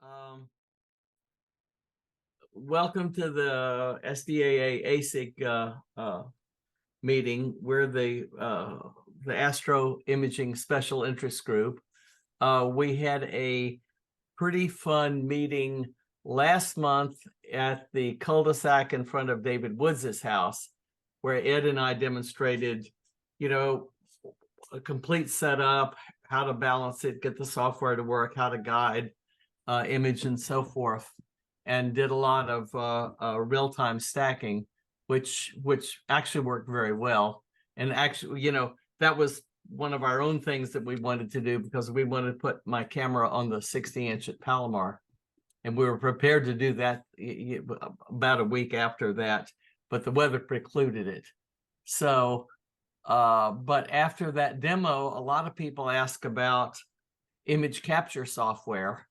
Um, Welcome to the SDAA AISIG meeting. We're the Astro Imaging Special Interest Group. We had a pretty fun meeting last month at the cul-de-sac in front of David Woods' house, where Ed and I demonstrated, a complete setup, how to balance it, get the software to work, how to guide image and so forth, and did a lot of real-time stacking, which actually worked very well. And actually, that was one of our own things that we wanted to do, because we wanted to put my camera on the 60-inch at Palomar, and we were prepared to do that about a week after that, but the weather precluded it. So but after that demo, a lot of people ask about image capture software,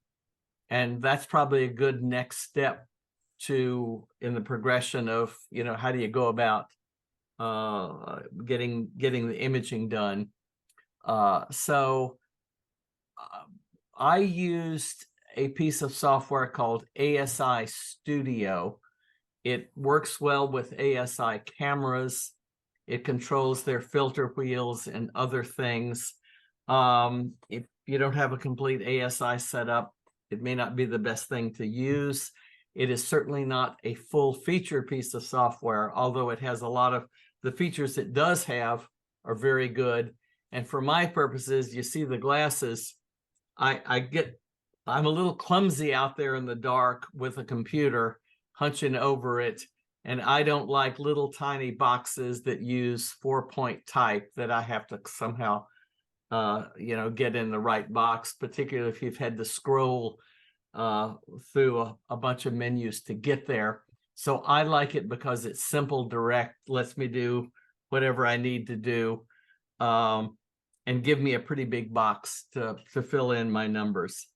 and that's probably a good next step in the progression of, how do you go about getting the imaging done. So I used a piece of software called ASI Studio. It works well with ASI cameras. It controls their filter wheels and other things. If you don't have a complete ASI setup, it may not be the best thing to use. It is certainly not a full-featured piece of software, although it has a lot of the features it does have are very good. And for my purposes, you see the glasses, I'm a little clumsy out there in the dark with a computer hunching over it. And I don't like little tiny boxes that use 4-point type that I have to somehow get in the right box, particularly if you've had to scroll through a bunch of menus to get there. So I like it because it's simple, direct, lets me do whatever I need to do, and give me a pretty big box to fill in my numbers.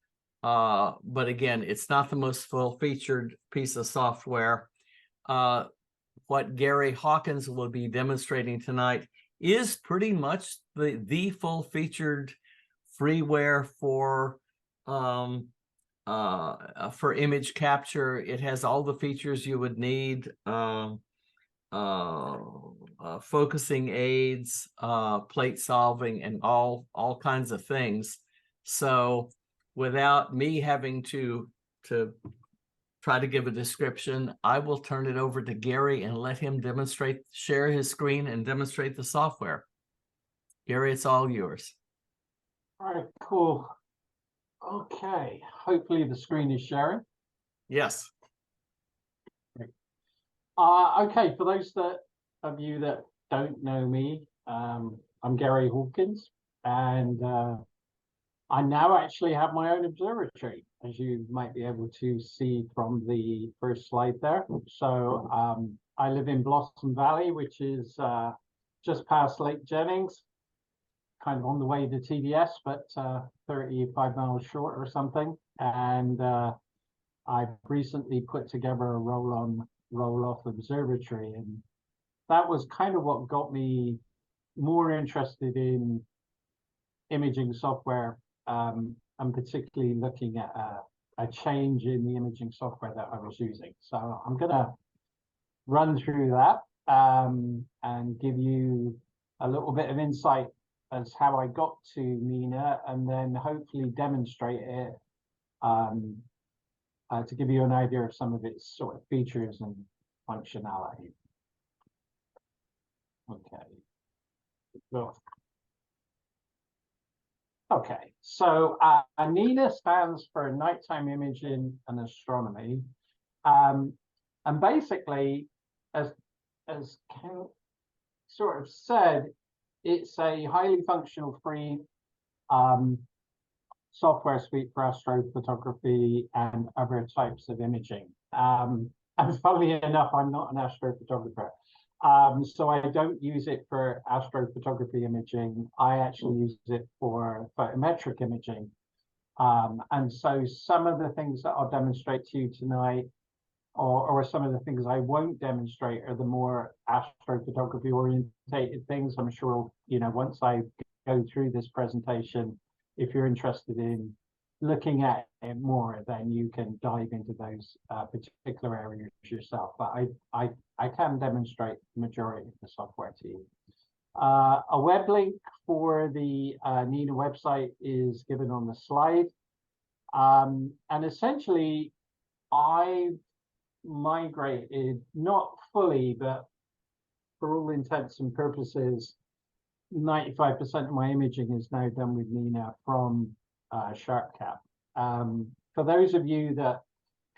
But again, it's not the most full-featured piece of software. What Gary Hawkins will be demonstrating tonight is pretty much the full-featured freeware for image capture. It has all the features you would need, focusing aids, plate solving, and all kinds of things. So without me having to try to give a description, I will turn it over to Gary and let him share his screen and demonstrate the software. Gary, it's all yours. All right, cool. Okay, hopefully the screen is sharing. Yes. Great. Okay, for those of you that don't know me, I'm Gary Hawkins, and I now actually have my own observatory, as you might be able to see from the first slide there. So I live in Blossom Valley, which is just past Lake Jennings, kind of on the way to TDS, but 35 miles short or something. And I've recently put together a roll-on, roll-off observatory, and that was kind of what got me more interested in imaging software, and particularly looking at a change in the imaging software that I was using. So I'm going to run through that and give you a little bit of insight as how I got to N.I.N.A, and then hopefully demonstrate it to give you an idea of some of its sort of features and functionality. Okay. Well, okay, so N.I.N.A stands for Nighttime Imaging and Astronomy, and basically, as Ken sort of said, it's a highly functional free software suite for astrophotography and other types of imaging. And funnily enough, I'm not an astrophotographer. So I don't use it for astrophotography imaging. I actually use it for photometric imaging. And so some of the things that I'll demonstrate to you tonight, or some of the things I won't demonstrate, are the more astrophotography orientated things. I'm sure, once I go through this presentation, if you're interested in looking at it more, then you can dive into those particular areas yourself. But I can demonstrate the majority of the software to you. A web link for the N.I.N.A website is given on the slide. And essentially, I migrated, not fully, but for all intents and purposes, 95% of my imaging is now done with N.I.N.A from SharpCap. For those of you that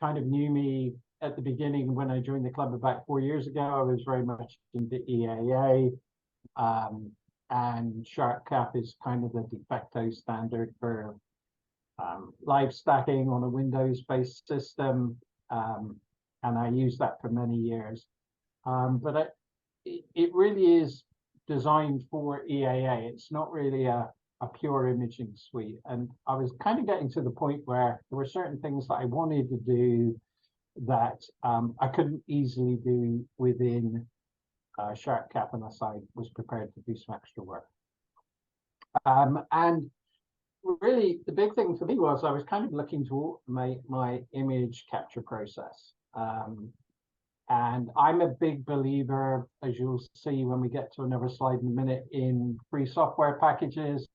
kind of knew me at the beginning when I joined the club about 4 years ago, I was very much into EAA, and SharpCap is kind of the de facto standard for live stacking on a Windows-based system, and I used that for many years. But it really is designed for EAA. It's not really a pure imaging suite. And I was kind of getting to the point where there were certain things that I wanted to do that I couldn't easily do within SharpCap unless I was prepared to do some extra work. And really, the big thing for me was I was kind of looking to automate my image capture process. And I'm a big believer, as you'll see when we get to another slide in a minute, in free software packages.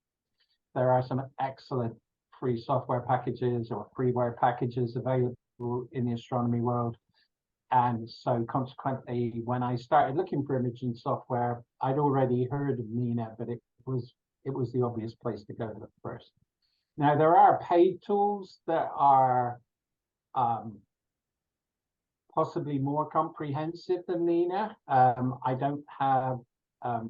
There are some excellent free software packages or freeware packages available in the astronomy world. And so consequently, when I started looking for imaging software, I'd already heard of N.I.N.A, but it was the obvious place to go look first. Now, there are paid tools that are possibly more comprehensive than N.I.N.A. I don't have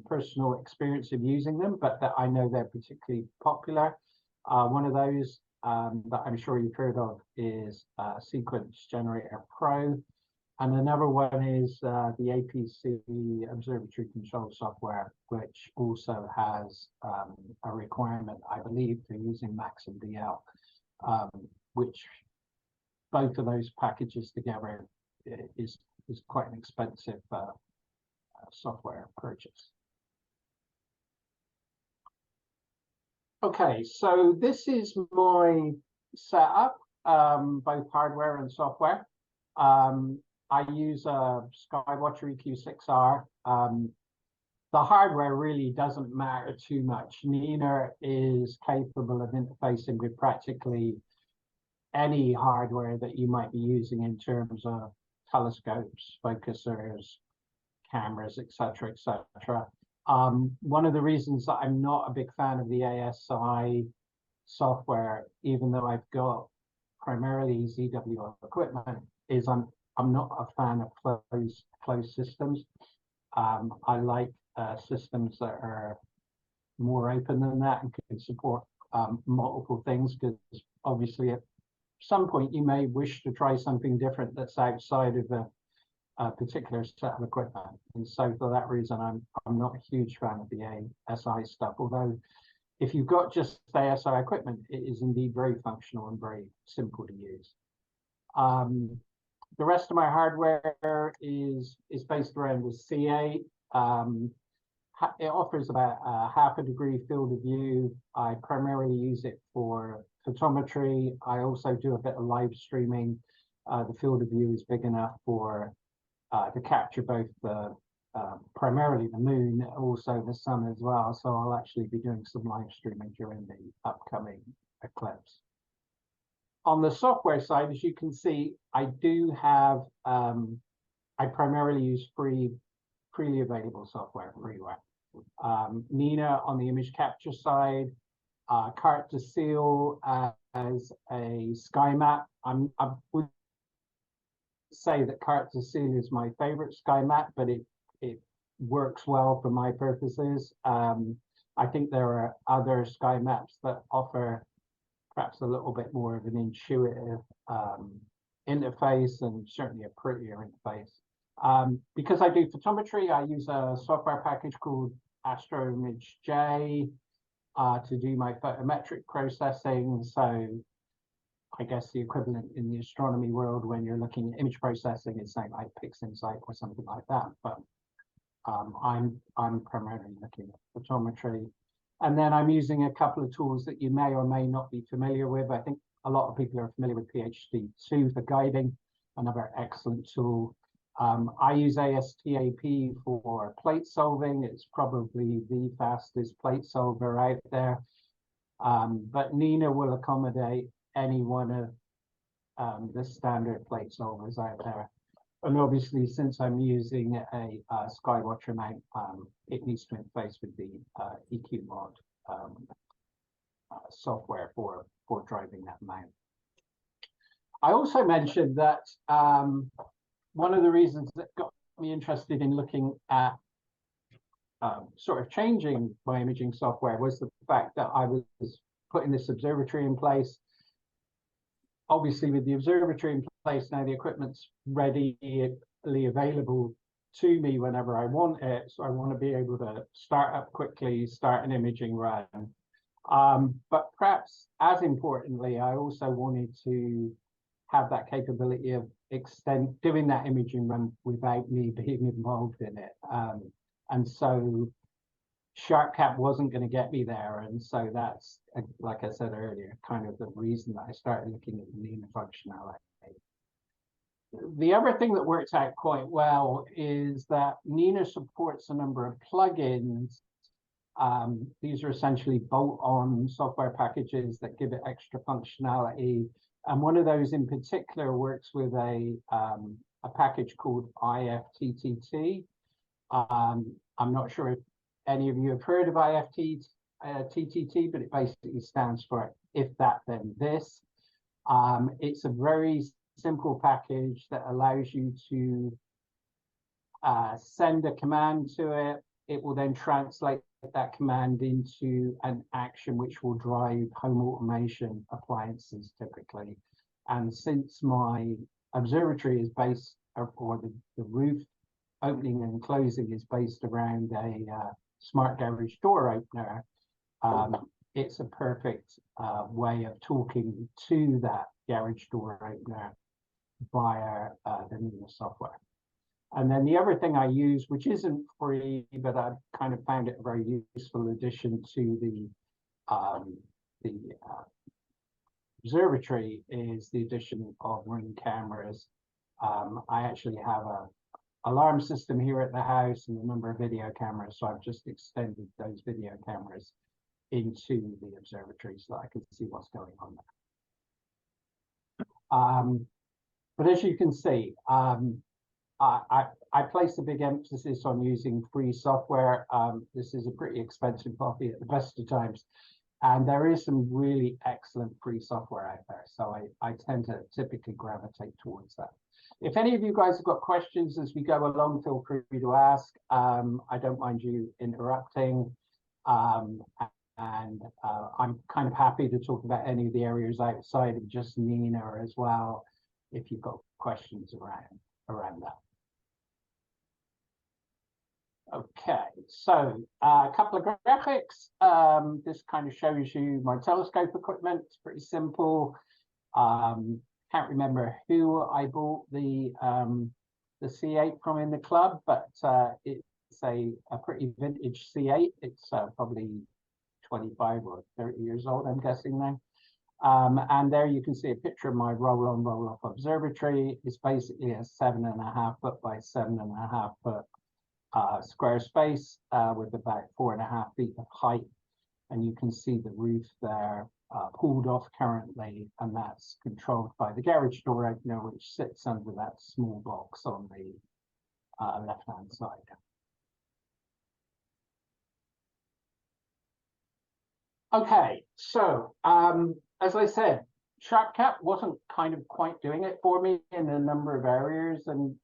personal experience of using them, but that I know they're particularly popular. One of those that I'm sure you've heard of is Sequence Generator Pro. And another one is the APC Observatory Control Software, which also has a requirement, I believe, for using Max and DL, which both of those packages together is quite an expensive software purchase. Okay, so this is my setup, both hardware and software. I use a Skywatcher EQ6R. The hardware really doesn't matter too much. N.I.N.A is capable of interfacing with practically any hardware that you might be using in terms of telescopes, focusers, cameras, etc., etc. One of the reasons that I'm not a big fan of the ASI software, even though I've got primarily ZWO equipment, is I'm not a fan of closed systems. I like systems that are more open than that and can support multiple things, because obviously at some point you may wish to try something different that's outside of a particular set of equipment. And so for that reason, I'm not a huge fan of the ASI stuff, although if you've got just ASI equipment, it is indeed very functional and very simple to use. The rest of my hardware is based around the C8. It offers about a half a degree field of view. I primarily use it for photometry. I also do a bit of live streaming. The field of view is big enough for to capture both the primarily the moon, also the sun as well. So I'll actually be doing some live streaming during the upcoming eclipse. On the software side, as you can see, I do have, I primarily use freely available software, freeware. N.I.N.A on the image capture side, Carte de Ciel as a sky map. I would say that Carte de Ciel is my favorite sky map, but it works well for my purposes. I think there are other sky maps that offer perhaps a little bit more of an intuitive interface, and certainly a prettier interface. Because I do photometry, I use a software package called Astro J to do my photometric processing. So I guess the equivalent in the astronomy world when you're looking at image processing is something like PixInsight or something like that. But I'm primarily looking at photometry. And then I'm using a couple of tools that you may or may not be familiar with. I think a lot of people are familiar with PHD2 for guiding, another excellent tool. I use ASTAP for plate solving. It's probably the fastest plate solver out there. But N.I.N.A will accommodate any one of the standard plate solvers out there. And obviously, since I'm using a Skywatcher mount, it needs to interface with the EQ mod software for driving that mount. I also mentioned that one of the reasons that got me interested in looking at sort of changing my imaging software was the fact that I was putting this observatory in place. Obviously, with the observatory in place now, the equipment's readily available to me whenever I want it. So I want to be able to start up quickly, start an imaging run. But perhaps as importantly, I also wanted to have that capability of doing that imaging run without me being involved in it. And so SharpCap wasn't going to get me there, and so that's, like I said earlier, kind of the reason that I started looking at the N.I.N.A functionality. The other thing that works out quite well is that N.I.N.A supports a number of plugins. These are essentially bolt-on software packages that give it extra functionality, and one of those in particular works with a package called IFTTT. I'm not sure if any of you have heard of IFTTT, but it basically stands for if that then this. It's a very simple package that allows you to send a command to it. It will then translate that command into an action which will drive home automation appliances typically. And since my observatory is based, or the roof opening and closing is based around a smart garage door opener, it's a perfect way of talking to that garage door opener via the N.I.N.A software. And then the other thing I use, which isn't free, but I've kind of found it a very useful addition to the observatory, is the addition of Ring cameras. I actually have a alarm system here at the house and a number of video cameras, so I've just extended those video cameras into the observatory so that I can see what's going on there. But as you can see, I place a big emphasis on using free software. This is a pretty expensive hobby at the best of times, and there is some really excellent free software out there, so I tend to typically gravitate towards that. If any of you guys have got questions as we go along, feel free to ask. I don't mind you interrupting. I'm kind of happy to talk about any of the areas outside of just N.I.N.A as well, if you've got questions around that. Okay, so a couple of graphics. This kind of shows you my telescope equipment. It's pretty simple. Can't remember who I bought the C8 from in the club, but it's a pretty vintage C8. It's probably 25 or 30 years old, I'm guessing now. And there you can see a picture of my roll-on, roll-off observatory. It's basically a 7.5 foot by 7.5 foot square space with about 4.5 feet of height. And you can see the roof there pulled off currently, and that's controlled by the garage door opener, which sits under that small box on the left-hand side. Okay, so as I said, SharpCap wasn't kind of quite doing it for me in a number of areas, and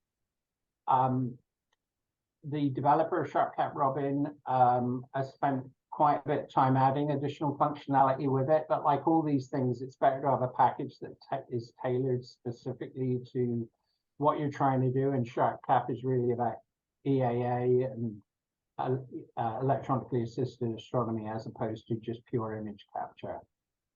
the developer of SharpCap, Robin, has spent quite a bit of time adding additional functionality with it. But like all these things, it's better to have a package that is tailored specifically to what you're trying to do. And SharpCap is really about EAA and electronically assisted astronomy, as opposed to just pure image capture.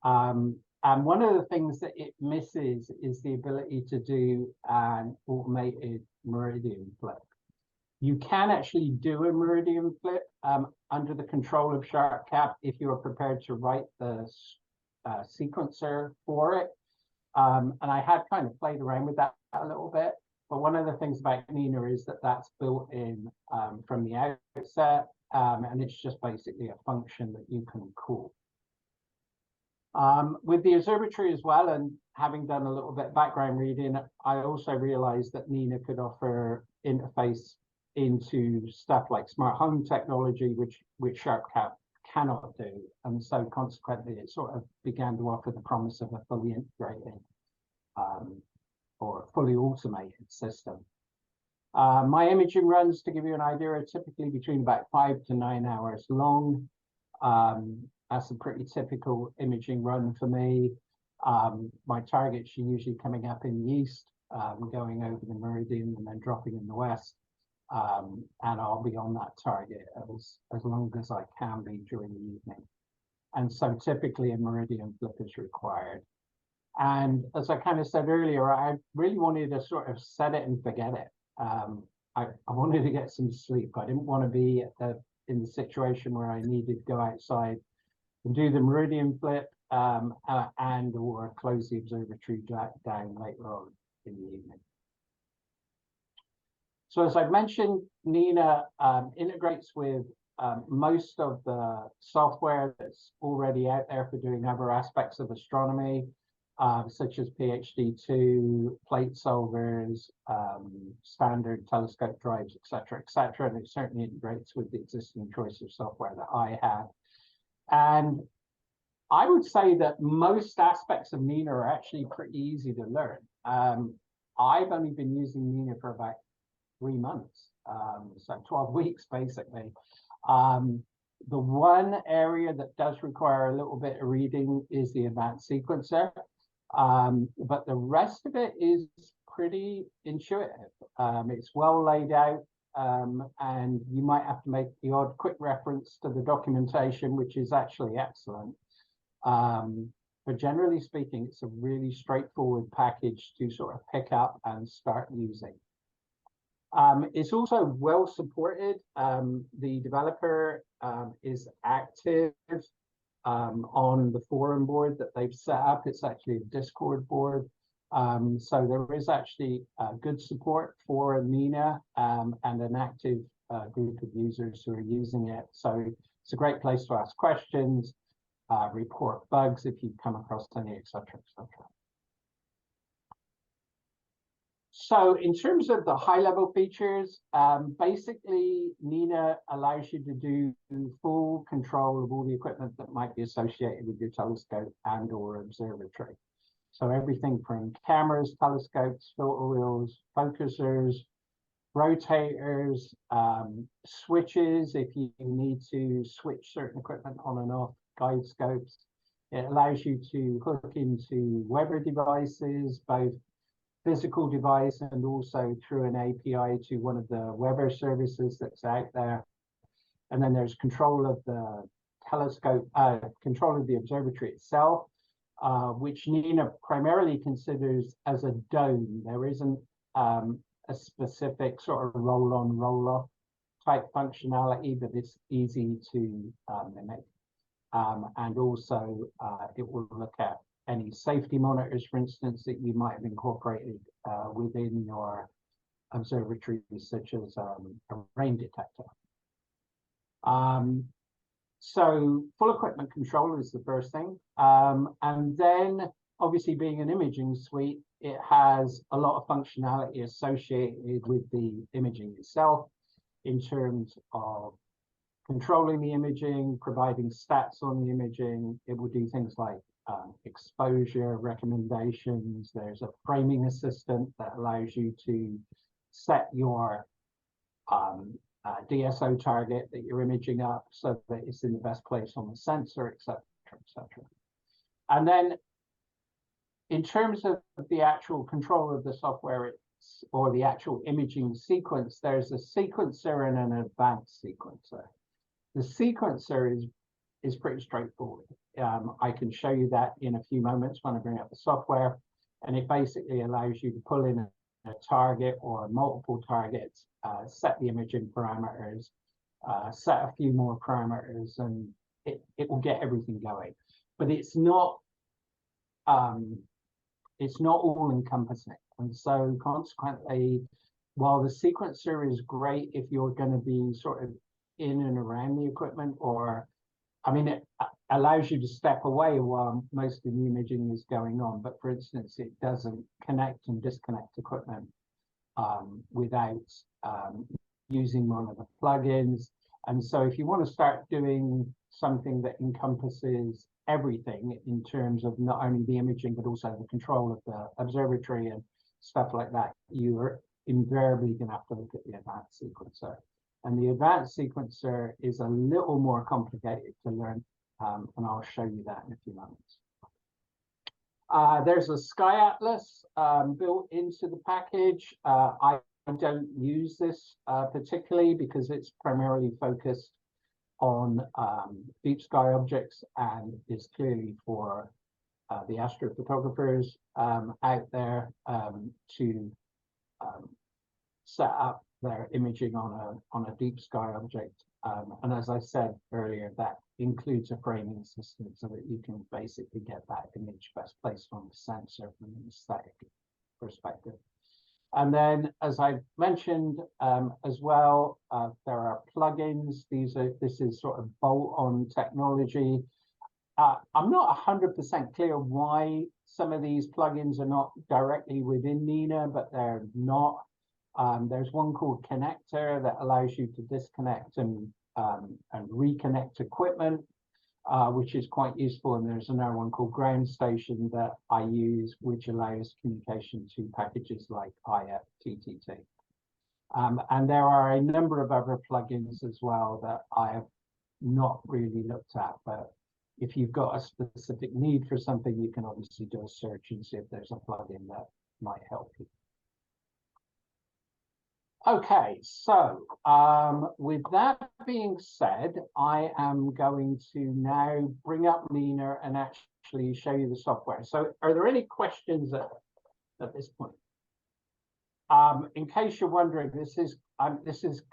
And one of the things that it misses is the ability to do an automated meridian flip. You can actually do a meridian flip under the control of SharpCap if you are prepared to write the sequencer for it. And I had kind of played around with that a little bit. But one of the things about N.I.N.A is that that's built in from the outset, and it's just basically a function that you can call. With the observatory as well, and having done a little bit of background reading, I also realized that N.I.N.A could offer interface into stuff like smart home technology, which SharpCap cannot do. And so consequently, it sort of began to offer the promise of a fully integrated or fully automated system. My imaging runs, to give you an idea, are typically between about 5 to 9 hours long. That's a pretty typical imaging run for me. My targets are usually coming up in the east, going over the meridian and then dropping in the west. And I'll be on that target as long as I can be during the evening. And so typically a meridian flip is required. And as I kind of said earlier, I really wanted to sort of set it and forget it. I wanted to get some sleep. I didn't want to be in the situation where I needed to go outside and do the meridian flip and or close the observatory down later on in the evening. So as I've mentioned, N.I.N.A integrates with most of the software that's already out there for doing other aspects of astronomy, such as PhD2, plate solvers, standard telescope drives, et cetera, and it certainly integrates with the existing choice of software that I have. And I would say that most aspects of N.I.N.A are actually pretty easy to learn. I've only been using N.I.N.A for about 3 months, so 12 weeks basically. The one area that does require a little bit of reading is the advanced sequencer, but the rest of it is pretty intuitive. It's well laid out, and you might have to make the odd quick reference to the documentation, which is actually excellent. But generally speaking, it's a really straightforward package to sort of pick up and start using. It's also well supported. The developer is active on the forum board that they've set up. It's actually a Discord board. So there is actually good support for N.I.N.A and an active group of users who are using it. So it's a great place to ask questions, report bugs if you come across any, et cetera, et cetera. So in terms of the high-level features, basically N.I.N.A allows you to do full control of all the equipment that might be associated with your telescope and or observatory. So everything from cameras, telescopes, filter wheels, focusers, rotators, switches if you need to switch certain equipment on and off, guide scopes. It allows you to hook into weather devices, both physical device and also through an API to one of the weather services that's out there. And then there's control of the telescope, control of the observatory itself, which N.I.N.A primarily considers as a dome. There isn't a specific sort of roll-on, roll-off type functionality, but it's easy to mimic. And also it will look at any safety monitors, for instance, that you might have incorporated within your observatory, such as a rain detector. So full equipment control is the first thing. And then obviously being an imaging suite, it has a lot of functionality associated with the imaging itself in terms of controlling the imaging, providing stats on the imaging. It will do things like exposure recommendations. There's a framing assistant that allows you to set your DSO target that you're imaging up so that it's in the best place on the sensor, et cetera, et cetera. And then in terms of the actual control of the software or the actual imaging sequence, there's a sequencer and an advanced sequencer. The sequencer is pretty straightforward. I can show you that in a few moments when I bring up the software, and it basically allows you to pull in target or multiple targets, set the imaging parameters, set a few more parameters, and it will get everything going. But it's not all encompassing. And so consequently, while the sequencer is great if you're going to be sort of in and around the equipment, or I mean, it allows you to step away while most of the imaging is going on. But for instance, it doesn't connect and disconnect equipment without using one of the plugins. And so if you want to start doing something that encompasses everything in terms of not only the imaging, but also the control of the observatory and stuff like that, you're invariably going to have to look at the advanced sequencer. And the advanced sequencer is a little more complicated to learn, and I'll show you that in a few moments. There's a Sky Atlas built into the package. I don't use this particularly because it's primarily focused on deep sky objects and is clearly for the astrophotographers out there to set up their imaging on a deep sky object. And as I said earlier, that includes a framing system so that you can basically get that image best placed on the sensor from an aesthetic perspective. And then, as I mentioned as well, there are plugins. This is sort of bolt-on technology. I'm not 100% clear why some of these plugins are not directly within N.I.N.A, but they're not. There's one called Connector that allows you to disconnect and reconnect equipment, which is quite useful. And there's another one called Ground Station that I use, which allows communication to packages like IFTTT. And there are a number of other plugins as well that I have not really looked at, but if you've got a specific need for something, you can obviously do a search and see if there's a plugin that might help you. Okay, so with that being said, I am going to now bring up N.I.N.A and actually show you the software. So are there any questions at this point? In case you're wondering, this is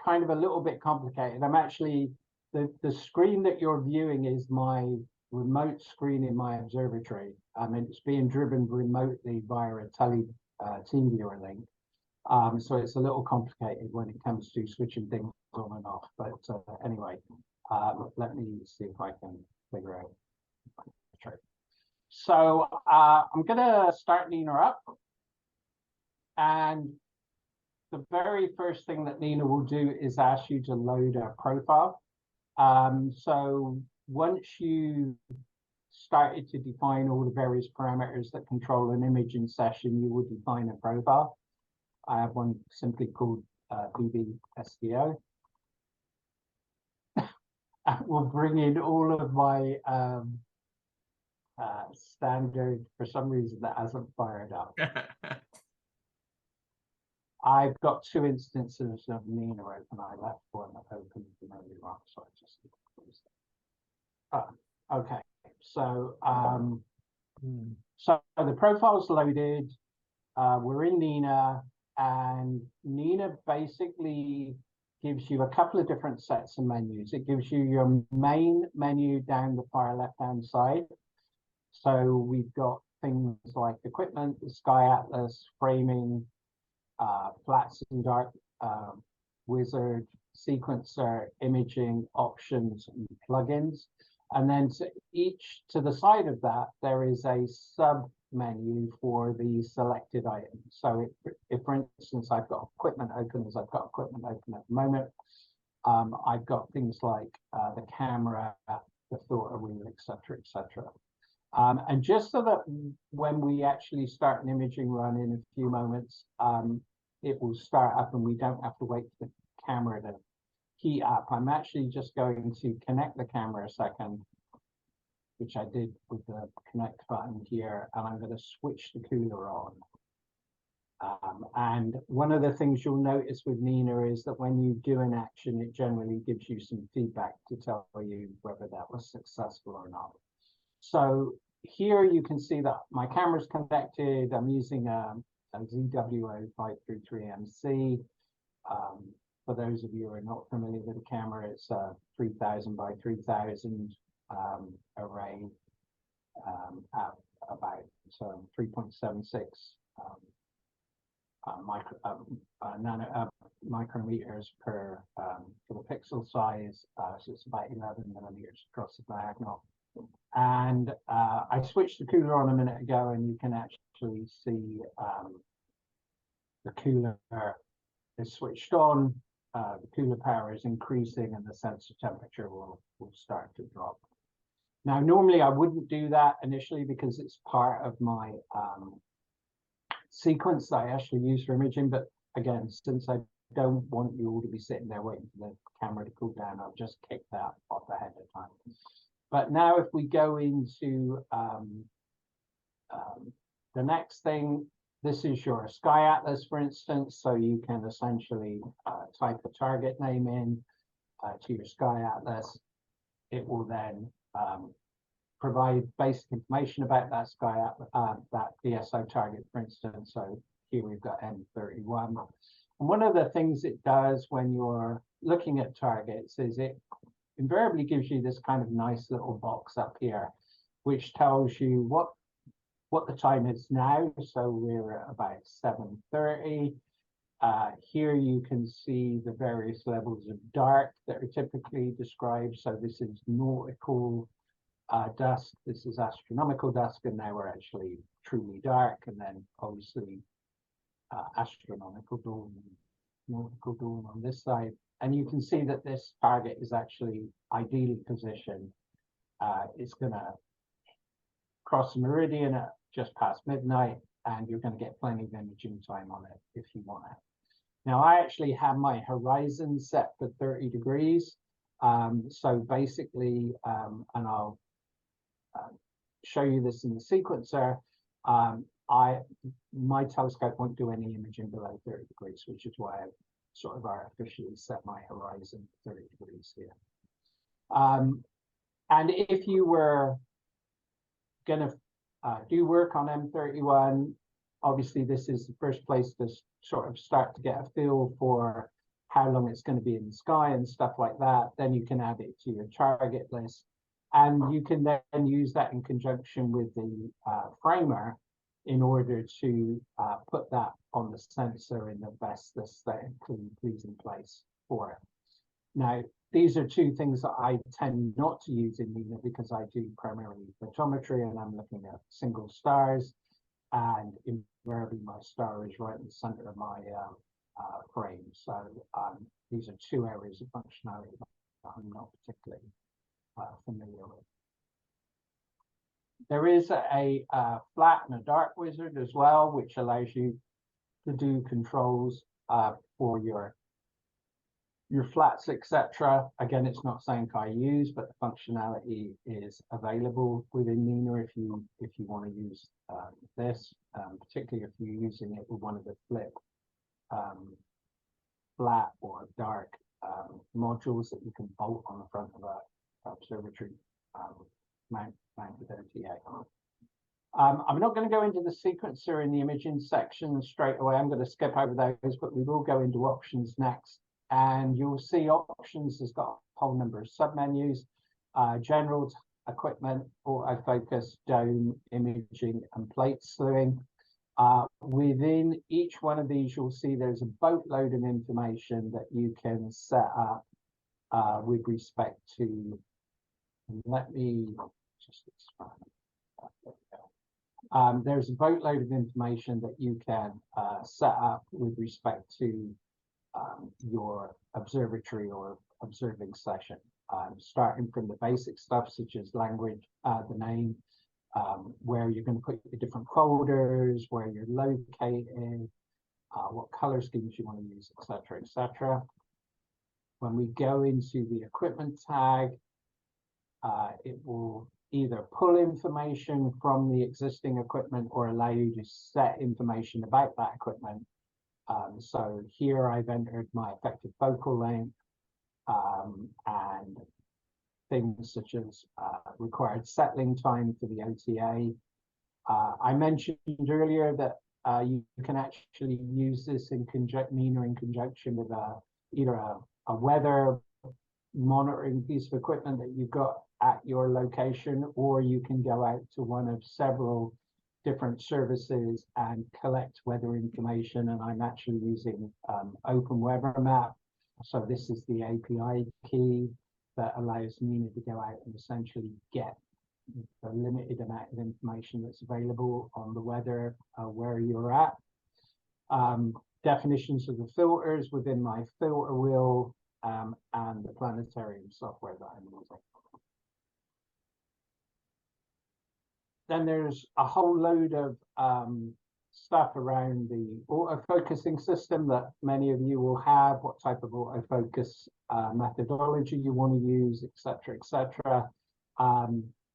kind of a little bit complicated. I'm actually, the screen that you're viewing is my remote screen in my observatory. It's being driven remotely via a TeamViewer link. So it's a little complicated when it comes to switching things on and off. But anyway, let me see if I can figure out. So I'm going to start N.I.N.A up. And the very first thing that N.I.N.A will do is ask you to load a profile. So once you started to define all the various parameters that control an imaging session, you will define a profile. I have one simply called BBSDO. We'll bring in all of my standard, for some reason that hasn't fired up. I've got 2 instances of N.I.N.A open. I left one open for no wrong, so I just closed that. Okay, so so the profile's loaded. We're in N.I.N.A, and N.I.N.A basically gives you a couple of different sets of menus. It gives you your main menu down the far left-hand side. So we've got things like equipment, the Sky Atlas, framing, flats and dark, wizard, sequencer, imaging, options, and plugins. And then to the side of that, there is a sub menu for the selected items. So if for instance, I've got equipment open, as I've got equipment open at the moment, I've got things like the camera, the filter wheel, etc., etc. And just so that when we actually start an imaging run in a few moments, it will start up and we don't have to wait for the camera to heat up. I'm actually just going to connect the camera a second, which I did with the connect button here, and I'm going to switch the cooler on. And one of the things you'll notice with N.I.N.A is that when you do an action, it generally gives you some feedback to tell you whether that was successful or not. So here you can see that my camera's connected. I'm using a a ZWO533MC. For those of you who are not familiar with the camera, it's a 3000 by 3000 array at about 3.76 micrometers per for the pixel size, so it's about 11 millimeters across the diagonal. And I switched the cooler on a minute ago, and you can actually see the cooler is switched on. The cooler power is increasing, and the sensor temperature will start to drop. Now, normally I wouldn't do that initially because it's part of my sequence that I actually use for imaging. But again, since I don't want you all to be sitting there waiting for the camera to cool down, I'll just kick that off ahead of time. But now if we go into the next thing, this is your Sky Atlas, for instance. So you can essentially type a target name in to your Sky Atlas. It will then provide basic information about that Sky Atlas, that DSO target, for instance. So here we've got N31. And one of the things it does when you're looking at targets is it invariably gives you this kind of nice little box up here, which tells you what the time is now. So we're at about 7:30. Here you can see the various levels of dark that are typically described. So this is nautical dusk, this is astronomical dusk, and now we're actually truly dark, and then obviously astronomical dawn, nautical dawn on this side. And you can see that this target is actually ideally positioned. It's going to cross the meridian at just past midnight, and you're going to get plenty of imaging time on it if you want it. Now, I actually have my horizon set for 30 degrees. So basically, and I'll show you this in the sequencer, my telescope won't do any imaging below 30 degrees, which is why I've sort of artificially set my horizon 30 degrees here. And if you were going to do work on M31, obviously this is the first place to sort of start to get a feel for how long it's going to be in the sky and stuff like that. Then you can add it to your target list, and you can then use that in conjunction with the framer in order to put that on the sensor in the best aesthetically pleasing place for it. Now, these are two things that I tend not to use in N.I.N.A because I do primarily photometry, and I'm looking at single stars, and invariably my star is right in the center of my frame. So these are two areas of functionality that I'm not particularly familiar with. There is a flat and a dark wizard as well, which allows you to do controls for your flats, etc. Again, it's not something I use, but the functionality is available within N.I.N.A if you want to use this, particularly if you're using it with one of the flip flat or dark modules that you can bolt on the front of a observatory mounted OTA. I'm not going to go into the sequencer in the imaging section straight away. I'm going to skip over those, but we will go into options next. And you'll see options has got a whole number of submenus: general, equipment, autofocus, dome, imaging, and plate slewing. Within each one of these, you'll see there's a boatload of information that you can set up with respect to. Let me just expand. There's a boatload of information that you can set up with respect to your observatory or observing session, starting from the basic stuff such as language, the name, where you're going to put your different folders, where you're located, what color schemes you want to use, etc., etc. When we go into the equipment tag, it will either pull information from the existing equipment or allow you to set information about that equipment. So here I've entered my effective focal length and things such as required settling time for the OTA. I mentioned earlier that you can actually use this in NINA in conjunction with either a weather monitoring piece of equipment that you've got at your location, or you can go out to one of several different services and collect weather information. And I'm actually using Open Weather Map. So this is the API key that allows NINA to go out and essentially get the limited amount of information that's available on the weather where you're at. Definitions of the filters within my filter wheel, and the planetarium software that I'm using. Then there's a whole load of stuff around the auto-focusing system that many of you will have, what type of autofocus methodology you want to use, etc., etc.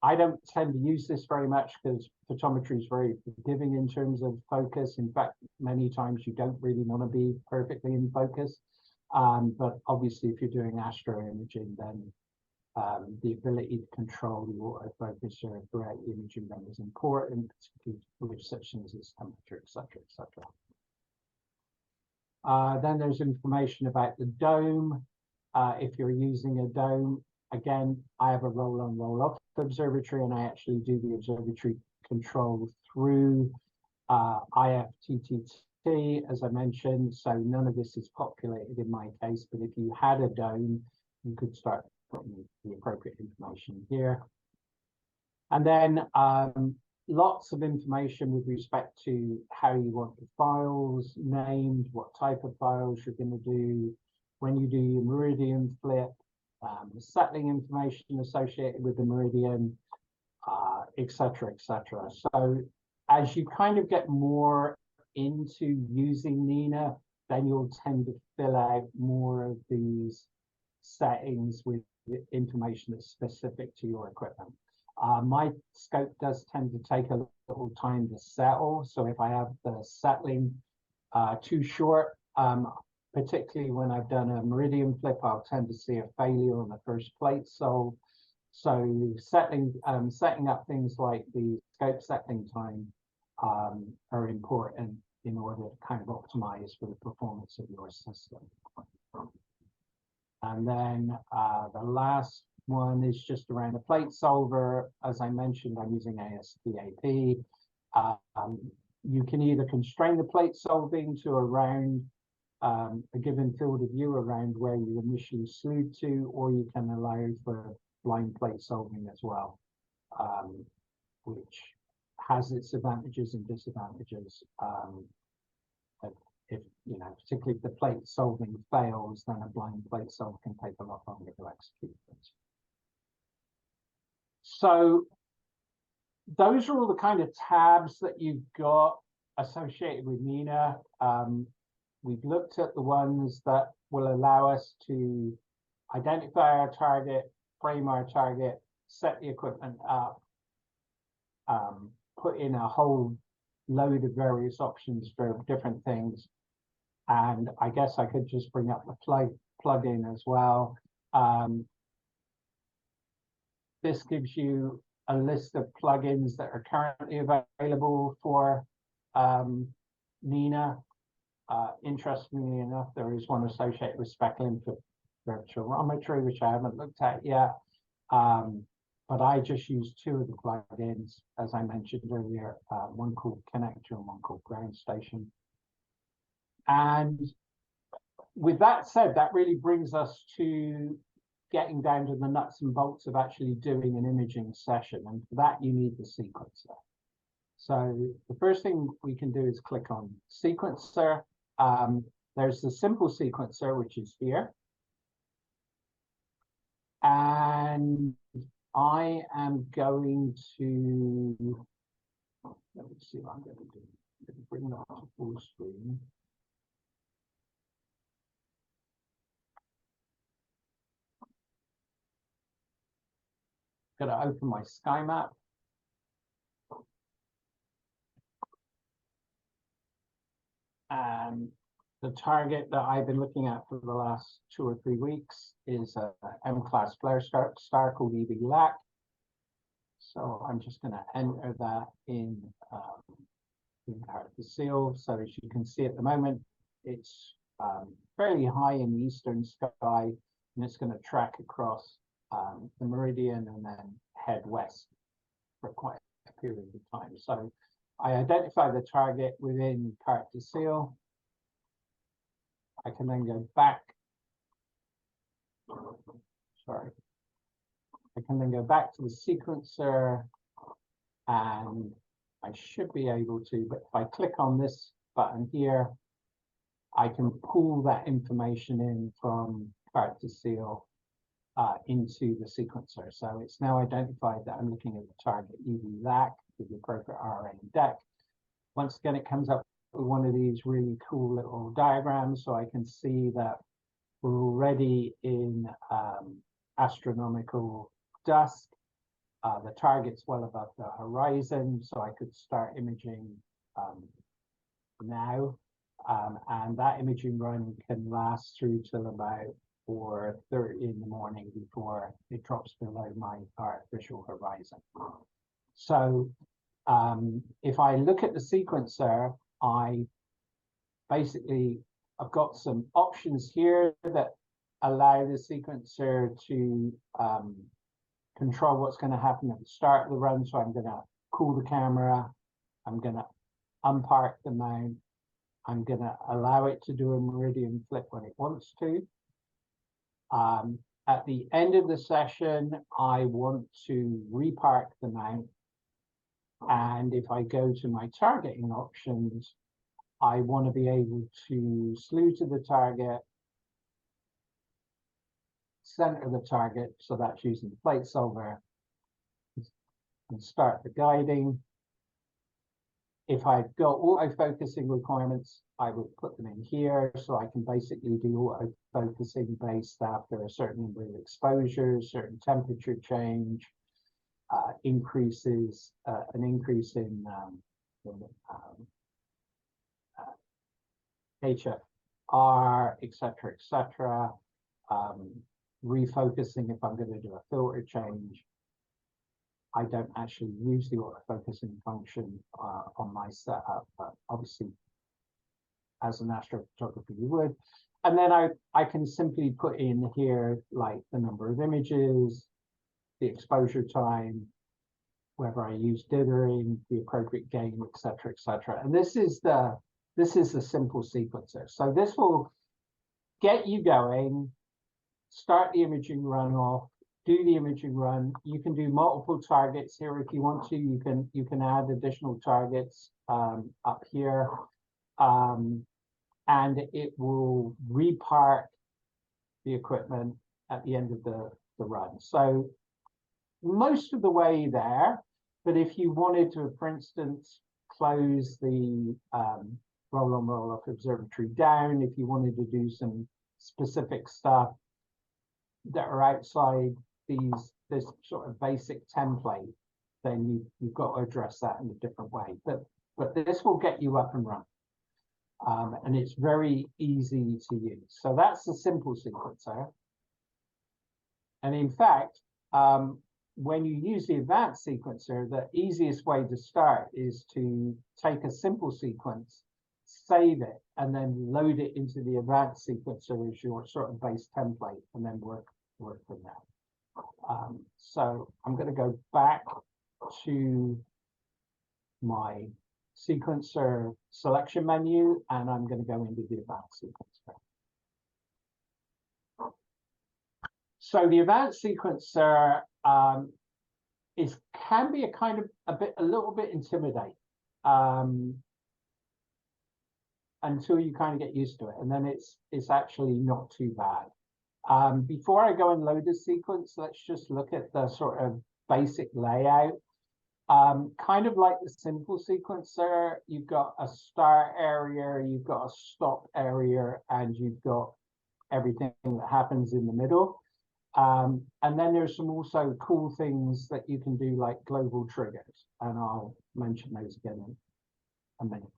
I don't tend to use this very much because photometry is very forgiving in terms of focus. In fact, many times you don't really want to be perfectly in focus. But obviously, if you're doing astro imaging, then the ability to control the autofocus throughout the imaging then is important, particularly with such things as temperature, etc., etc. Then there's information about the dome. If you're using a dome, again, I have a roll-on, roll-off observatory, and I actually do the observatory control through IFTTT, as I mentioned. So none of this is populated in my case, but if you had a dome, you could start putting the appropriate information here. And then lots of information with respect to how you want the files named, what type of files you're going to do, when you do your meridian flip, the settling information associated with the meridian, etc., etc. So as you kind of get more into using NINA, then you'll tend to fill out more of these settings with information that's specific to your equipment. My scope does tend to take a little time to settle. So if I have the settling too short, particularly when I've done a meridian flip, I'll tend to see a failure on the first plate. So setting up things like the scope settling time are important in order to kind of optimize for the performance of your system. And then the last one is just around the plate solver. As I mentioned, I'm using ASPAP. You can either constrain the plate solving to around a given field of view around where you initially slewed to, or you can allow for blind plate solving as well, which has its advantages and disadvantages. If you know, particularly if the plate solving fails, then a blind plate solve can take a lot longer to execute. So those are all the kind of tabs that you've got associated with NINA. We've looked at the ones that will allow us to identify our target, frame our target, set the equipment up, put in a whole load of various options for different things. And I guess I could just bring up the plug-in as well. This gives you a list of plugins that are currently available for NINA. Interestingly enough, there is one associated with speckling for virtualometry, which I haven't looked at yet. But I just use two of the plugins, as I mentioned earlier, one called Connector and one called Ground Station. And with that said, that really brings us to getting down to the nuts and bolts of actually doing an imaging session. And for that, you need the sequencer. So the first thing we can do is click on sequencer. There's the simple sequencer, which is here. And I am going to, let me see what I'm going to do. I'm going to bring that to full screen. I'm going to open my sky map. And the target that I've been looking at for the last 2 or 3 weeks is a M-class flare star called EB-LAC. So I'm just going to enter that in the seal. So as you can see at the moment, it's fairly high in the eastern sky, and it's going to track across the meridian and then head west for quite a period of time. So I identify the target within character seal. I can then go back. Sorry. I can then go back to the sequencer, and I should be able to, but if I click on this button here, I can pull that information in from character seal into the sequencer. So it's now identified that I'm looking at the target EV-LAC with the appropriate RA and DEC. Once again, it comes up with one of these really cool little diagrams, so I can see that we're already in astronomical dusk. The target's well above the horizon, so I could start imaging now. And that imaging run can last through till about 4:30 in the morning before it drops below my artificial horizon. So if I look at the sequencer, I've got some options here that allow the sequencer to control what's going to happen at the start of the run. So I'm going to cool the camera, I'm going to unpark the mount, I'm going to allow it to do a meridian flip when it wants to. At the end of the session, I want to repark the mount. And if I go to my targeting options, I want to be able to slew to the target, center the target, so that's using the plate solver, and start the guiding. If I've got auto-focusing requirements, I would put them in here, so I can basically do auto-focusing based after a certain number of exposures, certain temperature change, an increase in HFR, etc. Refocusing if I'm going to do a filter change. I don't actually use the auto-focusing function on my setup, but obviously as an astrophotographer you would. And then I can simply put in here like the number of images, the exposure time, whether I use dithering, the appropriate gain, etc. And this is the simple sequencer. So this will get you going, start the imaging run off, do the imaging run. You can do multiple targets here if you want to. You can add additional targets up here, and it will repark the equipment at the end of the run. So most of the way there, but if you wanted to, for instance, close the roll-on, roll-off observatory down, if you wanted to do some specific stuff that are outside this sort of basic template, then you've got to address that in a different way. But this will get you up and running. And it's very easy to use. So that's the simple sequencer. And in fact, when you use the advanced sequencer, the easiest way to start is to take a simple sequence, save it, and then load it into the advanced sequencer as your sort of base template, and then work from that. So I'm going to go back to my sequencer selection menu, and I'm going to go into the advanced sequencer. So the advanced sequencer can be a little bit intimidating until you kind of get used to it, and then it's actually not too bad. Before I go and load the sequence, let's just look at the sort of basic layout. Kind of like the simple sequencer, you've got a start area, you've got a stop area, and you've got everything that happens in the middle. And then there's some also cool things that you can do, like global triggers, and I'll mention those again in a minute.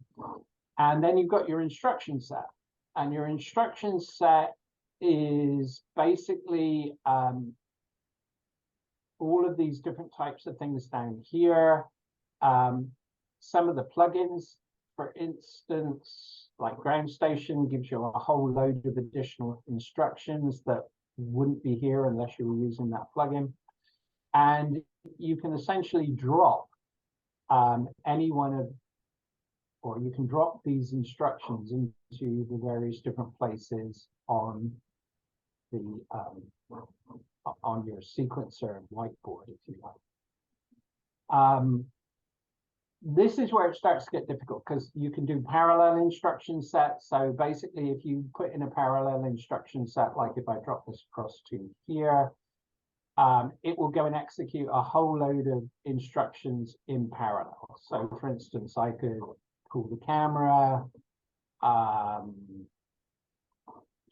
And then you've got your instruction set, and your instruction set is basically all of these different types of things down here. Some of the plugins for instance, like ground station gives you a whole load of additional instructions that wouldn't be here unless you were using that plugin. And you can essentially drop any one of, or you can drop these instructions into the various different places on the on your sequencer whiteboard, if you like. This is where it starts to get difficult because you can do parallel instruction sets. So basically, if you put in a parallel instruction set, like if I drop this across to here, it will go and execute a whole load of instructions in parallel. So for instance, I could pull the camera,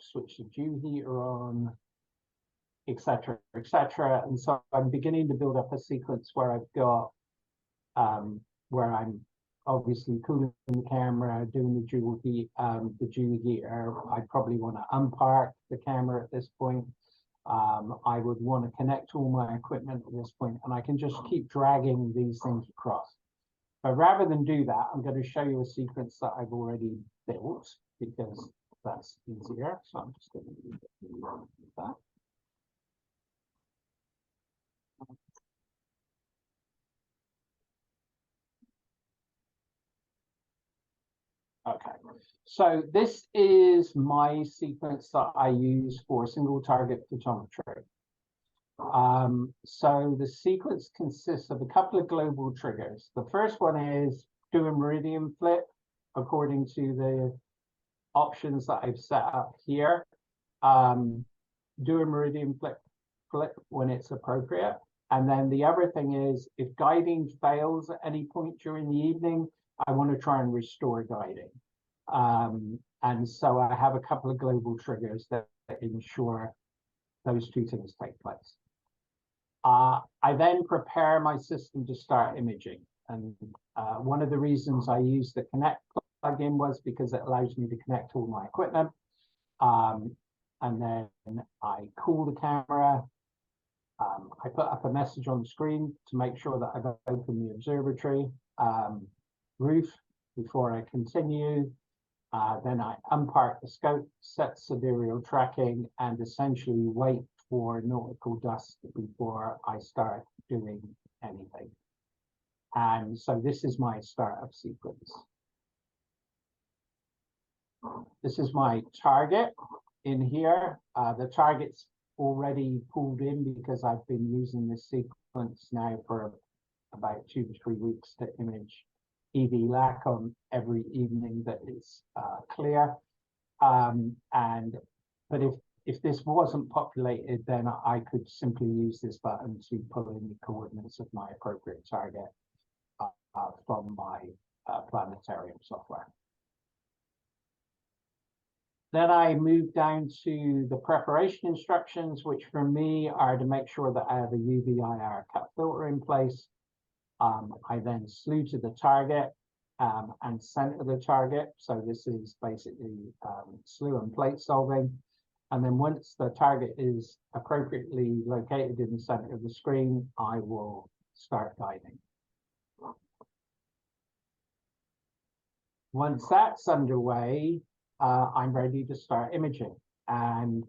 switch the dew heater on, etc., etc. And so I'm beginning to build up a sequence where I've got where I'm obviously cooling the camera, doing the dew heater. I probably want to unpark the camera at this point. I would want to connect all my equipment at this point, and I can just keep dragging these things across. But rather than do that, I'm going to show you a sequence that I've already built because that's easier. So I'm just going to do that. Okay, so this is my sequence that I use for single target photometry. So the sequence consists of a couple of global triggers. The first one is do a meridian flip according to the options that I've set up here. Do a meridian flip when it's appropriate. And then the other thing is if guiding fails at any point during the evening, I want to try and restore guiding. And so I have a couple of global triggers that ensure those two things take place. I then prepare my system to start imaging. And one of the reasons I use the Connect plugin was because it allows me to connect all my equipment. And then I cool the camera. I put up a message on the screen to make sure that I've opened the observatory roof before I continue. Then I unpark the scope, set sidereal tracking, and essentially wait for nautical dusk before I start doing anything. And so this is my startup sequence. This is my target in here. The target's already pulled in because I've been using this sequence now for about 2 to 3 weeks to image EV lac on every evening that is clear. But if this wasn't populated, then I could simply use this button to pull in the coordinates of my appropriate target from my planetarium software. Then I move down to the preparation instructions, which for me are to make sure that I have a UV-IR cut filter in place. I then slew to the target and center the target. So this is basically slew and plate solving. And then once the target is appropriately located in the center of the screen, I will start guiding. Once that's underway, I'm ready to start imaging. And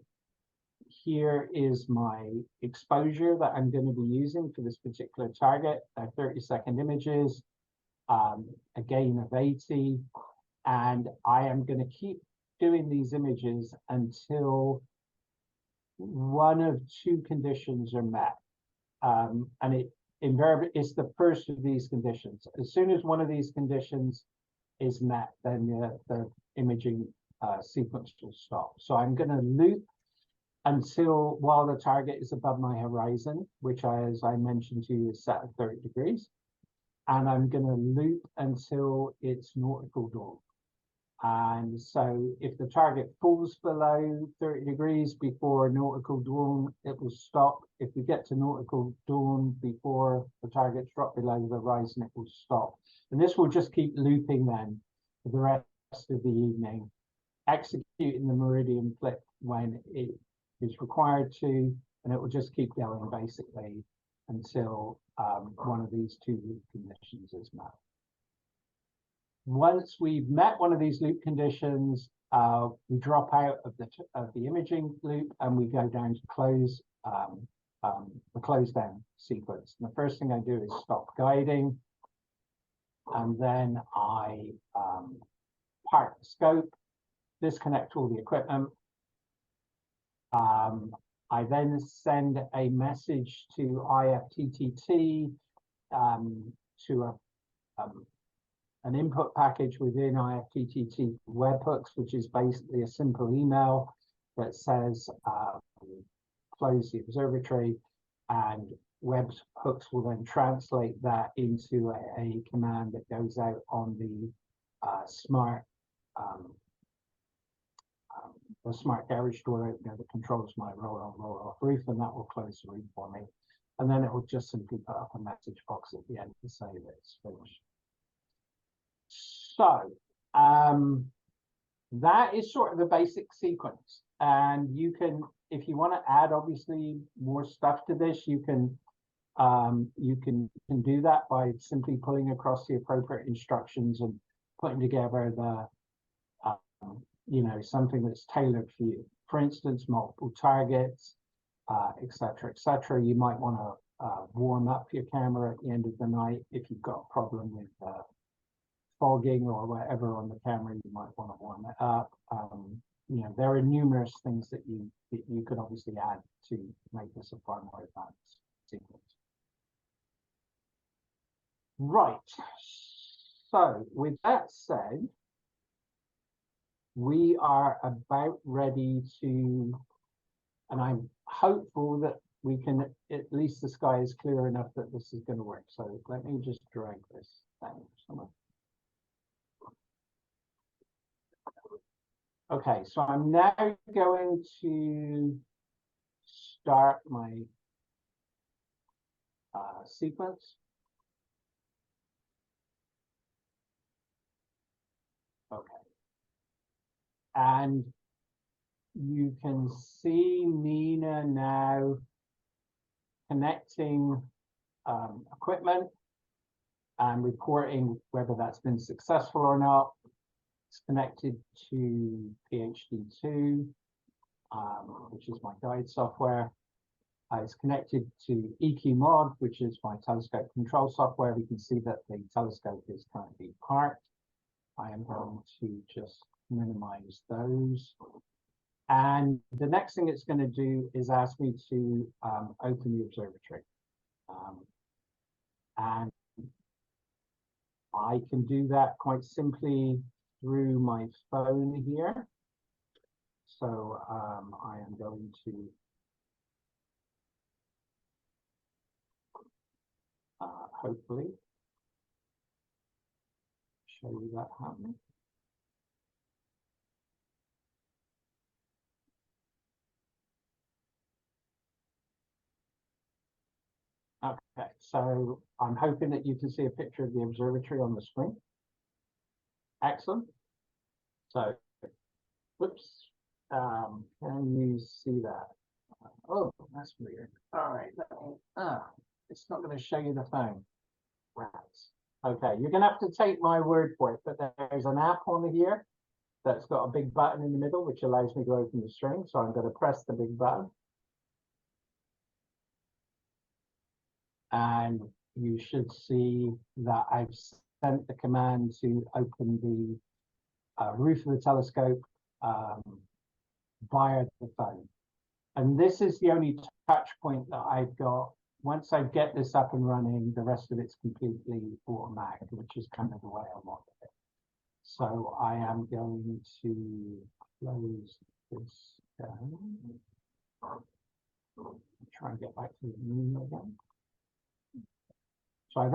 here is my exposure that I'm going to be using for this particular target. 30-second images, a gain of 80. And I am going to keep doing these images until one of two conditions are met. And it invariably is the first of these conditions. As soon as one of these conditions is met, then the imaging sequence will stop. So I'm going to loop until while the target is above my horizon, which as I mentioned to you is set at 30 degrees. And I'm going to loop until it's nautical dawn. And so if the target falls below 30 degrees before nautical dawn, it will stop. If we get to nautical dawn before the target's dropped below the horizon, it will stop. And this will just keep looping then for the rest of the evening, executing the meridian flip when it is required to, and it will just keep going basically until one of these two loop conditions is met. Once we've met one of these loop conditions, we drop out of the imaging loop and we go down to the close down sequence. And the first thing I do is stop guiding, and then I park the scope, disconnect all the equipment. I then send a message to IFTTT to an input package within IFTTT webhooks, which is basically a simple email that says close the observatory, and webhooks will then translate that into a command that goes out on the smart garage door opener that controls my roll-on, roll-off roof, and that will close the roof for me. And then it will just simply put up a message box at the end to say that it's finished. So that is sort of the basic sequence. And you can, if you want to add obviously more stuff to this, you can do that by simply pulling across the appropriate instructions and putting together the something that's tailored for you. For instance, multiple targets, etc., etc. You might want to warm up your camera at the end of the night if you've got a problem with fogging or whatever on the camera. You might want to warm it up. There are numerous things that you could obviously add to make this a far more advanced sequence. Right. So with that said, we are about ready to, and I'm hopeful that we can, at least the sky is clear enough that this is going to work. So let me just drag this down somewhere. Okay, so I'm now going to start my sequence. Okay. And you can see N.I.N.A now connecting equipment and reporting whether that's been successful or not. It's connected to PhD2, which is my guide software. It's connected to EQMod, which is my telescope control software. We can see that the telescope is currently parked. I am going to just minimize those. And the next thing it's going to do is ask me to open the observatory. And I can do that quite simply through my phone here. So I am going to hopefully show you that happening. Okay, so I'm hoping that you can see a picture of the observatory on the screen. Excellent. So, whoops, can you see that? Oh, that's weird. All right, it's not going to show you the phone. Rats. Okay, you're going to have to take my word for it, but there's an app on here that's got a big button in the middle, which allows me to open the string. So I'm going to press the big button. And you should see that I've sent the command to open the roof of the telescope via the phone. And this is the only touch point that I've got. Once I get this up and running, the rest of it's completely automatic, which is kind of the way I want it. So I am going to close this down. Try and get back to the menu again. So I've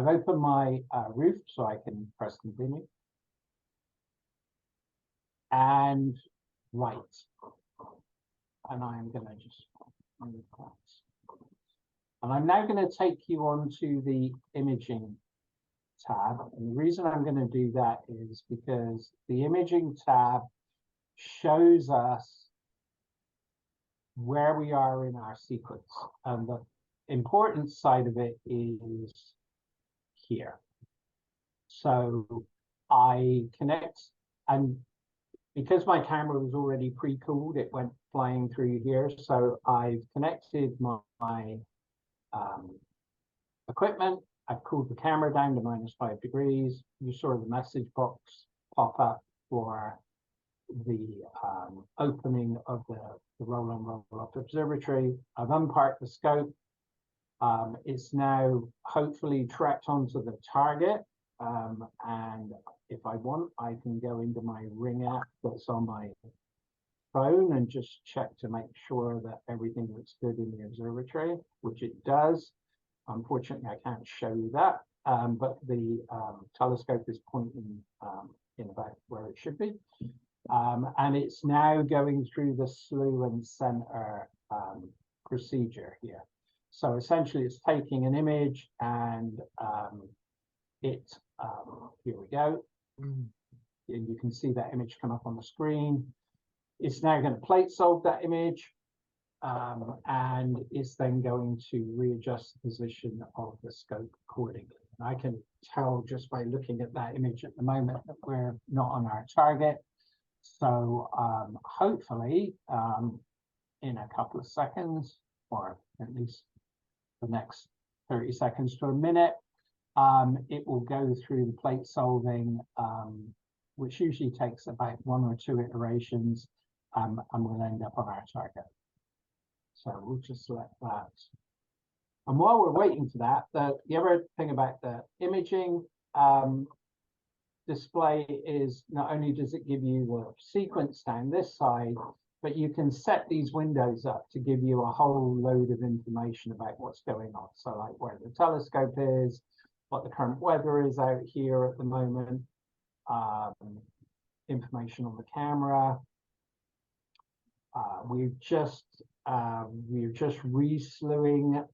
opened my roof, so I can press continue. And right, and I'm going to just move that. And I'm now going to take you on to the imaging tab. And the reason I'm going to do that is because the imaging tab shows us where we are in our sequence. And important side of it is here. So I connect, and because my camera was already pre-cooled, it went flying through here. So I've connected my equipment. I've cooled the camera down to -5 degrees. You saw the message box pop up for the opening of the roll-on roll-off observatory. I've unparked the scope. It's now hopefully tracked onto the target. And if I want, I can go into my Ring app that's on my phone and just check to make sure that everything looks good in the observatory, which it does. Unfortunately, I can't show you that, but the telescope is pointing in about where it should be. And it's now going through the slew and center procedure here. So essentially it's taking an image and here we go. And you can see that image come up on the screen. It's now going to plate solve that image. And it's then going to readjust the position of the scope accordingly. And I can tell just by looking at that image at the moment that we're not on our target. So hopefully in a couple of seconds, or at least the next 30 seconds to a minute, it will go through the plate solving, which usually takes about 1 or 2 iterations, and we'll end up on our target. So we'll just select that. And while we're waiting for that, the other thing about the imaging display is not only does it give you the sequence down this side, but you can set these windows up to give you a whole load of information about what's going on. So like where the telescope is, what the current weather is out here at the moment, information on the camera. We're just re-slewing.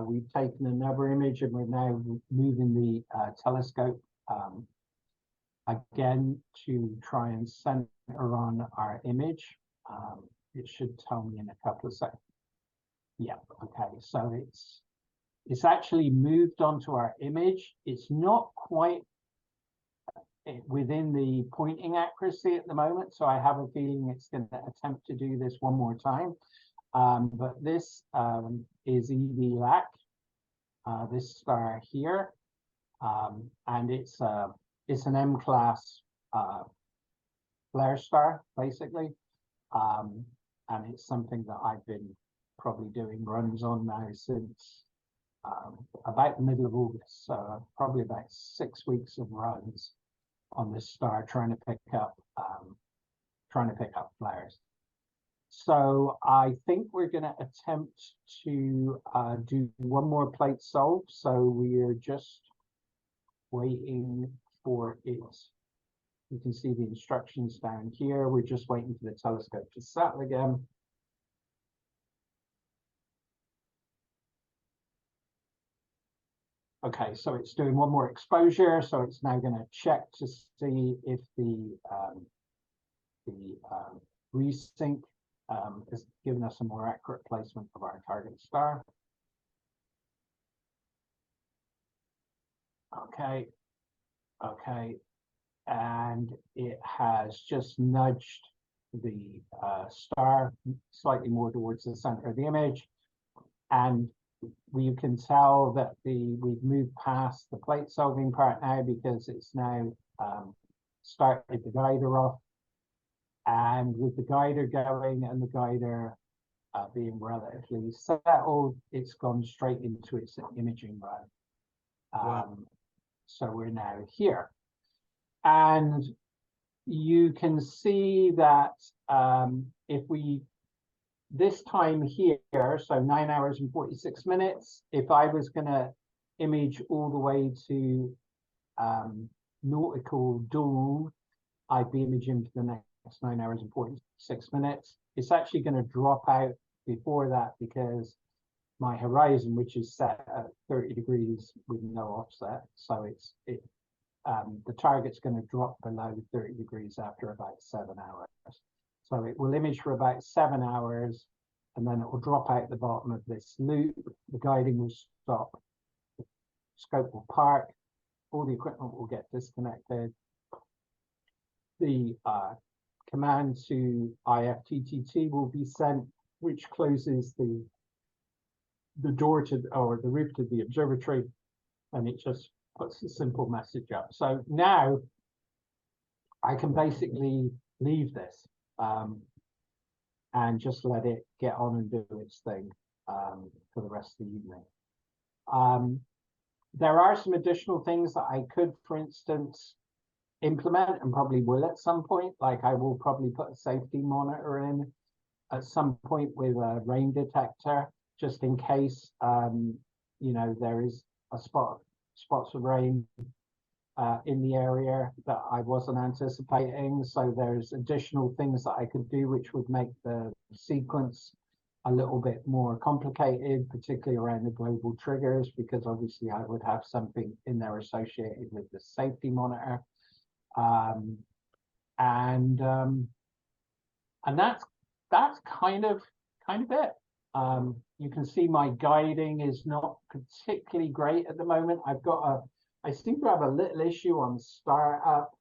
We've taken another image and we're now moving the telescope again to try and center on our image. It should tell me in a couple of seconds. Yeah, okay, so it's actually moved onto our image. It's not quite within the pointing accuracy at the moment, so I have a feeling it's going to attempt to do this one more time. But this is EV-LAC, this star here, and it's an M-class flare star, basically, and it's something that I've been probably doing runs on now since about the middle of August, so probably about 6 weeks of runs on this star trying to pick up flares. So I think we're going to attempt to do one more plate solve. So we're just waiting for it. You can see the instructions down here. We're just waiting for the telescope to settle again. Okay, so it's doing one more exposure. So it's now going to check to see if the resync has given us a more accurate placement of our target star. Okay, okay, and it has just nudged the star slightly more towards the center of the image, and you can tell that we've moved past the plate solving part now because it's now started the guider off. And with the guider going and the guider being relatively settled, it's gone straight into its imaging run. Wow. So we're now here. And you can see that if we, this time here, so 9 hours and 46 minutes, if I was going to image all the way to nautical dawn, I'd be imaging for the next 9 hours and 46 minutes. It's actually going to drop out before that because my horizon, which is set at 30 degrees with no offset, so the target's going to drop below 30 degrees after about 7 hours. So it will image for about 7 hours, and then it will drop out the bottom of this loop. The guiding will stop, the scope will park, all the equipment will get disconnected. The command to IFTTT will be sent, which closes the door to, or the roof to the observatory, and it just puts a simple message up. So now I can basically leave this and just let it get on and do its thing for the rest of the evening. There are some additional things that I could, for instance, implement, and probably will at some point. Like I will probably put a safety monitor in at some point with a rain detector, just in case you know, there is a spots of rain in the area that I wasn't anticipating. So there's additional things that I could do which would make the sequence a little bit more complicated, particularly around the global triggers, because obviously I would have something in there associated with the safety monitor. And that's kind of it. You can see my guiding is not particularly great at the moment. I seem to have a little issue on startup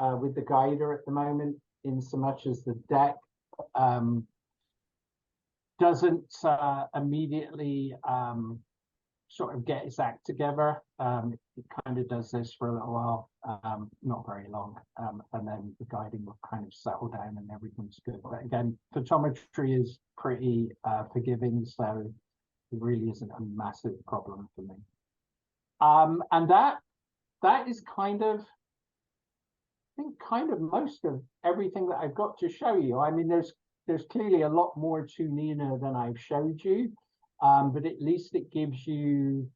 with the guider at the moment, in so much as the deck doesn't immediately sort of get its act together. It kind of does this for a little while, not very long, and then the guiding will kind of settle down and everything's good. But again, photometry is pretty forgiving, so it really isn't a massive problem for me. And that is kind of, I think, kind of most of everything that I've got to show you. I mean, there's clearly a lot more to N.I.N.A than I've showed you, but at least it gives you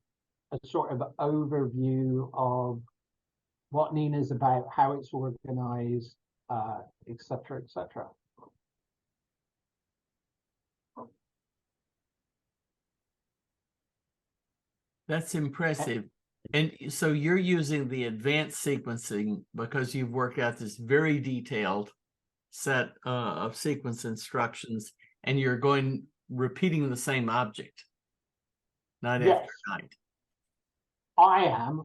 a sort of overview of what N.I.N.A is about, how it's organized, et cetera, et cetera. That's impressive. And so you're using the advanced sequencing because you've worked out this very detailed set of sequence instructions, and you're repeating the same object night after night. I am.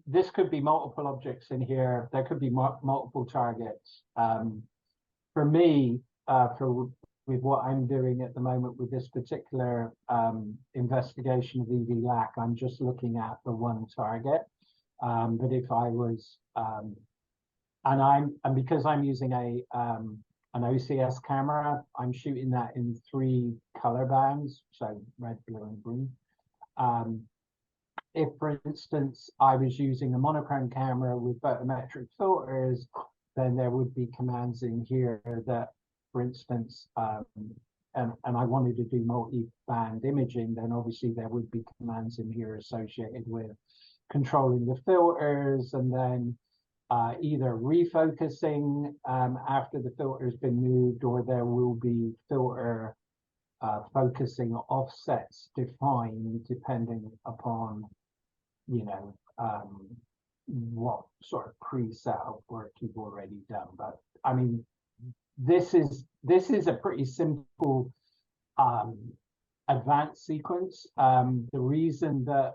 This could be multiple objects in here. There could be multiple targets. For me, with what I'm doing at the moment with this particular investigation of EV-LAC, I'm just looking at the one target. But if I was, and because I'm using an OCS camera, I'm shooting that in 3 color bands, so red, blue, and green. If, for instance, I was using a monochrome camera with photometric filters, then there would be commands in here that, for instance, and I wanted to do multi-band imaging, then obviously there would be commands in here associated with controlling the filters, and then either refocusing after the filter has been moved, or there will be filter focusing offsets defined depending upon, you know, what sort of pre-setup work you've already done. But I mean, this is a pretty simple advanced sequence. The reason that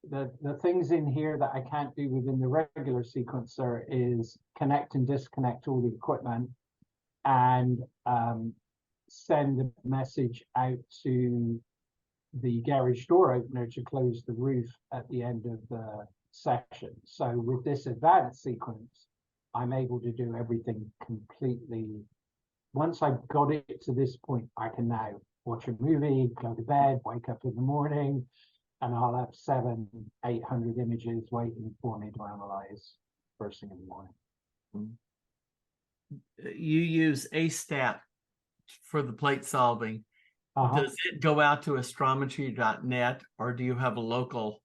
the things in here that I can't do within the regular sequencer is connect and disconnect all the equipment and send a message out to the garage door opener to close the roof at the end of the section. So with this advanced sequence, I'm able to do everything completely. Once I've got it to this point, I can now watch a movie, go to bed, wake up in the morning, and I'll have 700-800 images waiting for me to analyze first thing in the morning. You use ASTAT for the plate solving. Does it go out to astrometry.net, or do you have a local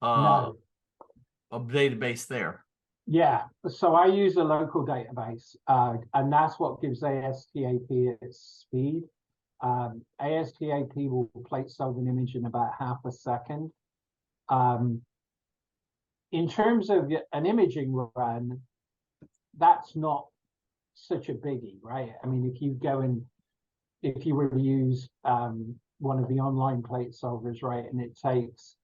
a database there? Yeah, so I use a local database, and that's what gives ASTAP its speed. ASTAP will plate solve an image in about half a second. In terms of an imaging run, that's not such a biggie, right? I mean, if you go and if you were to use one of the online plate solvers, right, and it takes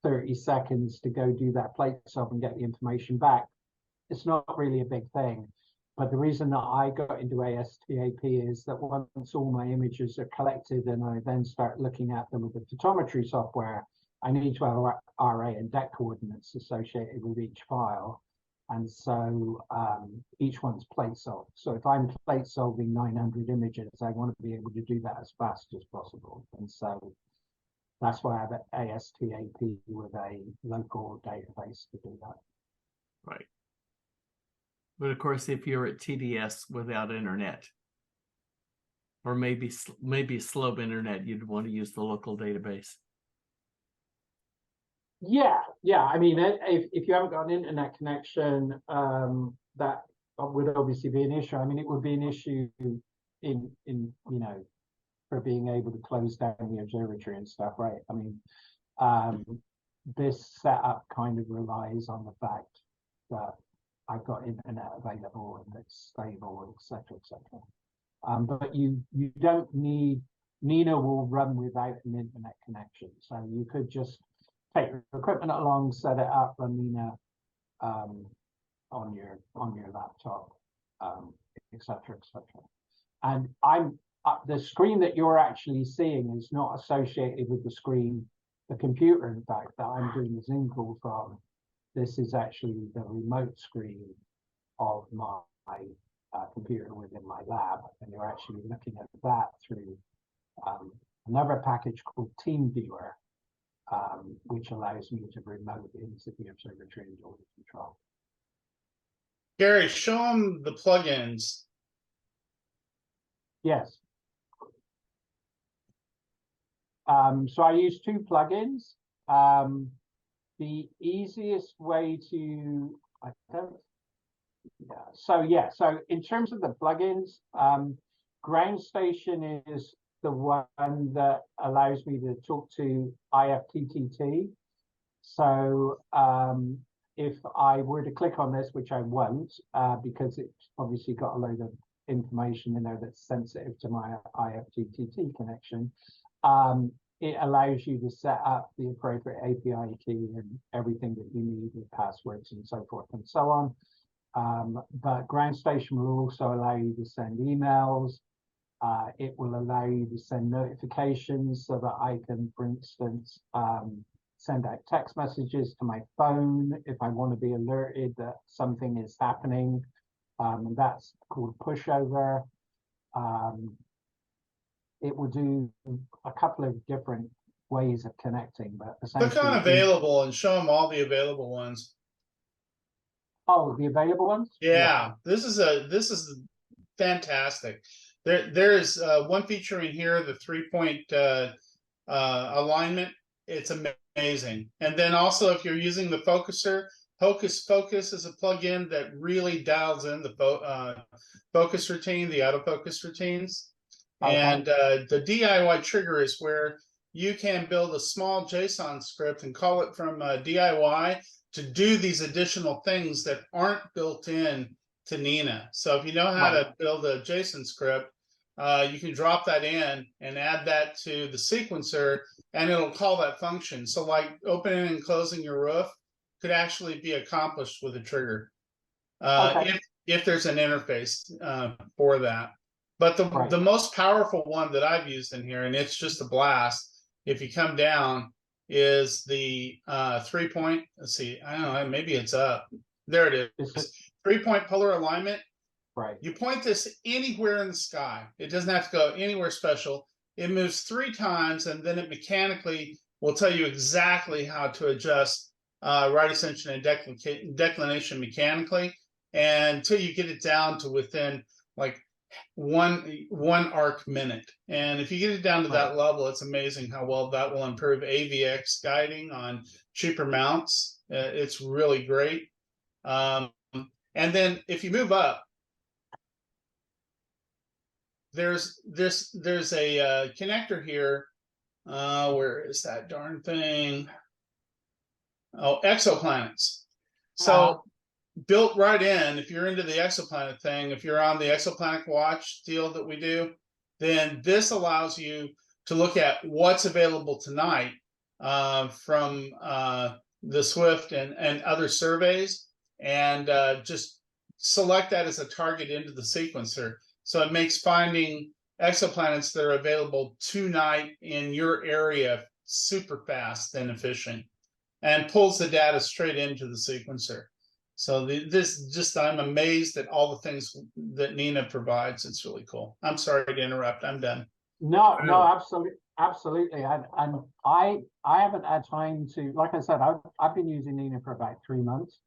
30 seconds to go do that plate solve and get the information back, it's not really a big thing. But the reason that I got into ASTAP is that once all my images are collected and I then start looking at them with the photometry software, I need to have RA and DEC coordinates associated with each file. And so each one's plate solved. So if I'm plate solving 900 images, I want to be able to do that as fast as possible. And so that's why I have an ASTAP with a local database to do that. Right. But of course, if you're at TDS without internet, or maybe slow internet, you'd want to use the local database. Yeah. I mean, if you haven't got an internet connection, that would obviously be an issue. I mean, it would be an issue in for being able to close down the observatory and stuff, right? I mean, this setup kind of relies on the fact that I've got internet available and it's stable, etc., etc. But you don't need, N.I.N.A will run without an internet connection, so you could just take your equipment along, set it up, run N.I.N.A on your laptop, etc., etc. And the screen that you're actually seeing is not associated with the computer, in fact, that I'm doing the Zoom call from. This is actually the remote screen of my computer within my lab, and you're actually looking at that through another package called TeamViewer, which allows me to remote into the observatory and order control. Gary, show them the plugins. Yes. So I use two plugins. The easiest way to, so in terms of the plugins, Ground Station is the one that allows me to talk to IFTTT. So if I were to click on this, which I won't, because it's obviously got a load of information in there that's sensitive to my IFTTT connection, it allows you to set up the appropriate API key and everything that you need with passwords and so forth and so on. But Ground Station will also allow you to send emails. It will allow you to send notifications so that I can, for instance, send out text messages to my phone if I want to be alerted that something is happening. That's called pushover. It will do a couple of different ways of connecting, but essentially Click on available and show them all the available ones. Oh, the available ones? Yeah, this is fantastic. There is one feature in here, the 3-point alignment. It's amazing. And then also, if you're using the focuser, Hocus Focus is a plugin that really dials in the focus routine, the autofocus routines. Okay. And the DIY trigger is where you can build a small JSON script and call it from DIY to do these additional things that aren't built in to N.I.N.A. So if you know how to build a JSON script, you can drop that in and add that to the sequencer, and it'll call that function. So like opening and closing your roof could actually be accomplished with a trigger if there's an interface for that. But the most powerful one that I've used in here, and it's just a blast, if you come down, is the 3-point. Let's see, I don't know, maybe it's up. There it is. 3-point polar alignment. Right. You point this anywhere in the sky. It doesn't have to go anywhere special. It moves 3 times, and then it mechanically will tell you exactly how to adjust right ascension and declination mechanically, and until you get it down to within like one arc minute. And if you get it down to that level, it's amazing how well that will improve AVX guiding on cheaper mounts. It's really great. And then if you move up, there's a connector here. Where is that darn thing? Oh, exoplanets. So built right in, if you're into the exoplanet thing, if you're on the exoplanet watch deal that we do, then this allows you to look at what's available tonight from the Swift and other surveys, and just select that as a target into the sequencer. So it makes finding exoplanets that are available tonight in your area super fast and efficient, and pulls the data straight into the sequencer. So I'm amazed at all the things that N.I.N.A provides. It's really cool. I'm sorry to interrupt. I'm done. No, absolutely. And I haven't had time to, like I said, I've been using N.I.N.A for about 3 months.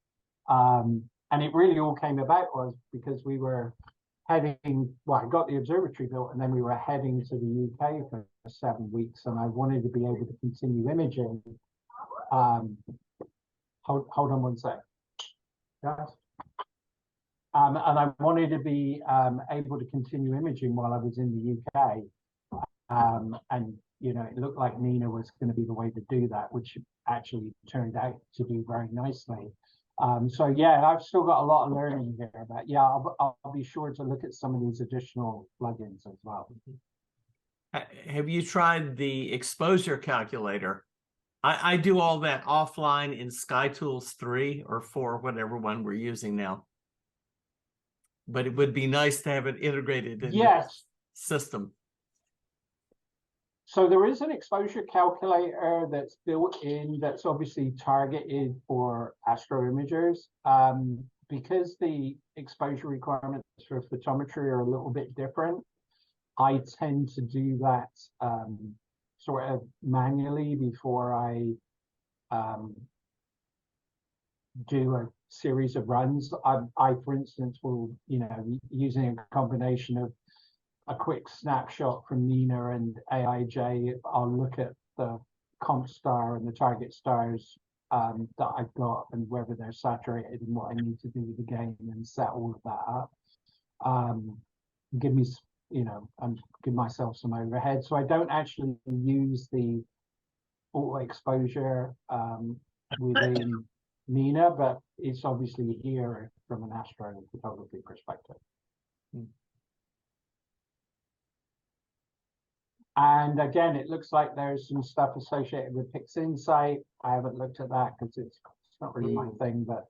And it really all came about was because we were heading, well, I got the observatory built, and then we were heading to the UK for 7 weeks, and I wanted to be able to continue imaging. Hold on one sec. Yes. And I wanted to be able to continue imaging while I was in the UK. And, you know, it looked like N.I.N.A was going to be the way to do that, which actually turned out to do very nicely. So, yeah, I've still got a lot of learning here, but yeah, I'll be sure to look at some of these additional plugins as well. Have you tried the exposure calculator? I do all that offline in SkyTools 3 or 4, whatever one we're using now. But it would be nice to have it integrated in the system. So there is an exposure calculator that's built in that's obviously targeted for astro imagers. Because the exposure requirements for photometry are a little bit different, I tend to do that sort of manually before I do a series of runs. I, for instance, will, you know, using a combination of a quick snapshot from N.I.N.A and AIJ, I'll look at the comp star and the target stars that I've got and whether they're saturated and what I need to do with the gain, and set all of that up. Give me, you know, and give myself some overhead. So I don't actually use the auto exposure within N.I.N.A, but it's obviously here from an astrophotography perspective. And again, it looks like there's some stuff associated with PixInsight. I haven't looked at that because it's not really my thing, but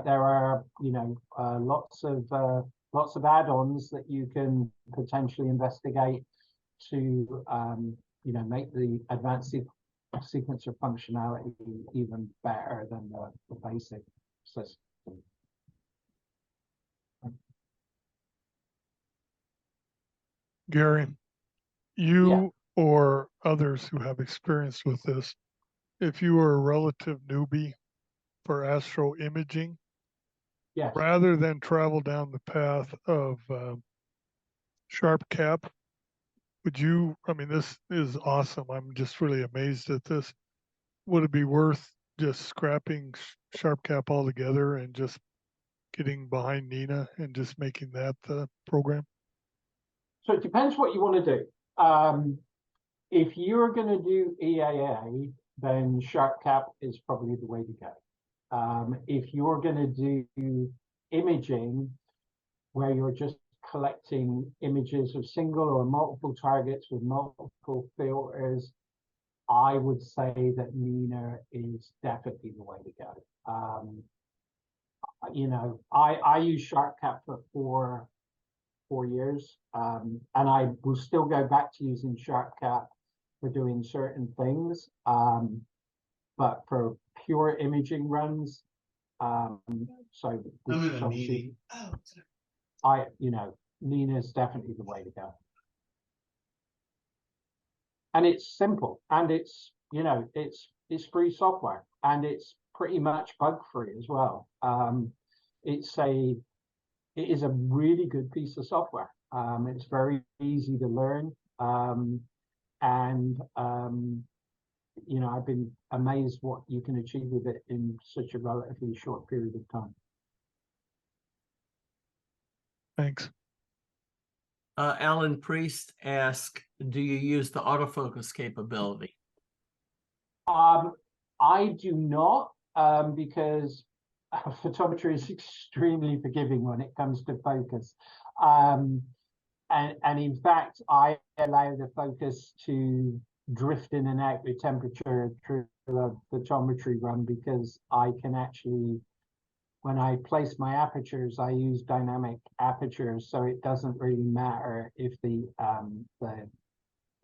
there are, you know, lots of add-ons that you can potentially investigate to you know, make the advanced sequencer functionality even better than the basic system. Gary, you or others who have experience with this, if you are a relative newbie for astro imaging, rather than travel down the path of sharp cap, would you, I mean, this is awesome. I'm just really amazed at this. Would it be worth just scrapping sharp cap altogether and just getting behind N.I.N.A and just making that the program? So it depends what you want to do. If you're going to do EAA, then sharp cap is probably the way to go. If you're going to do imaging, where you're just collecting images of single or multiple targets with multiple filters, I would say that N.I.N.A is definitely the way to go. You know, I use SharpCap for 4 years, and I will still go back to using SharpCap for doing certain things, but for pure imaging runs, so obviously, you know, N.I.N.A is definitely the way to go. And it's simple, and it's, you know, it's free software, and it's pretty much bug free as well. It is a really good piece of software. It's very easy to learn, and you know, I've been amazed what you can achieve with it in such a relatively short period of time. Thanks. Alan Priest asked, do you use the autofocus capability? I do not, because photometry is extremely forgiving when it comes to focus. and in fact, I allow the focus to drift in and out with temperature through the photometry run, because I can actually, when I place my apertures, I use dynamic apertures, so it doesn't really matter if the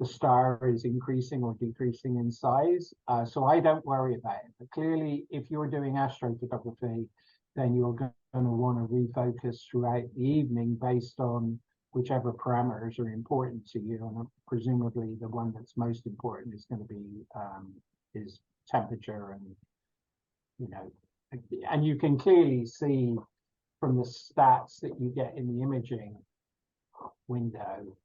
star is increasing or decreasing in size. So I don't worry about it. But clearly, if you're doing astrophotography, then you're going to want to refocus throughout the evening based on whichever parameters are important to you. And presumably the one that's most important is going to be is temperature, and and you can clearly see from the stats that you get in the imaging window.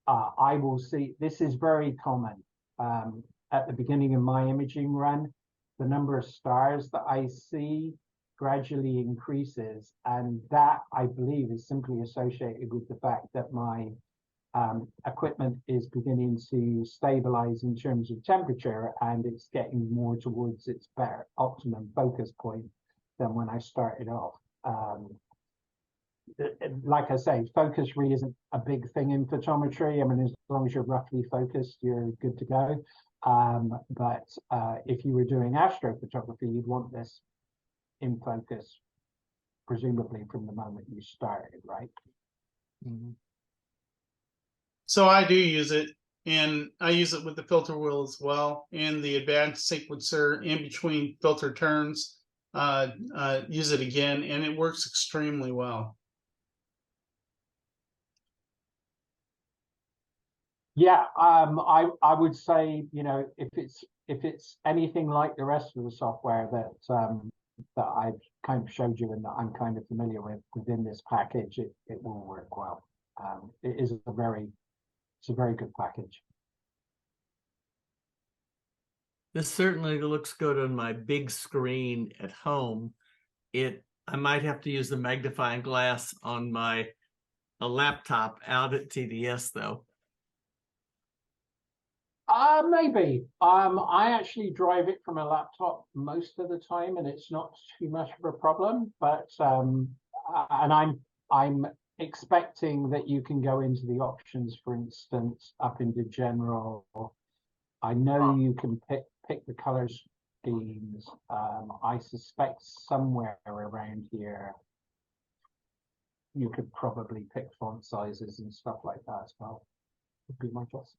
I will see, this is very common. At the beginning of my imaging run, the number of stars that I see gradually increases, and that, I believe, is simply associated with the fact that my equipment is beginning to stabilize in terms of temperature, and it's getting more towards its better optimum focus point than when I started off. Like I say, focus really isn't a big thing in photometry. I mean, as long as you're roughly focused, you're good to go. But if you were doing astrophotography, you'd want this in focus, presumably from the moment you started, right? Mm-hmm. So I do use it, and I use it with the filter wheel as well, and the advanced sequencer in between filter turns. Use it again, and it works extremely well. Yeah, I would say, if it's anything like the rest of the software that I've kind of showed you and that I'm kind of familiar with within this package, it will work well. It is a very good package. This certainly looks good on my big screen at home. I might have to use the magnifying glass on a laptop out at TDS though. Maybe. I actually drive it from a laptop most of the time, and it's not too much of a problem. But and I'm expecting that you can go into the options, for instance, up into general. I know you can pick the color schemes. I suspect somewhere around here you could probably pick font sizes and stuff like that as well. Would be my guess.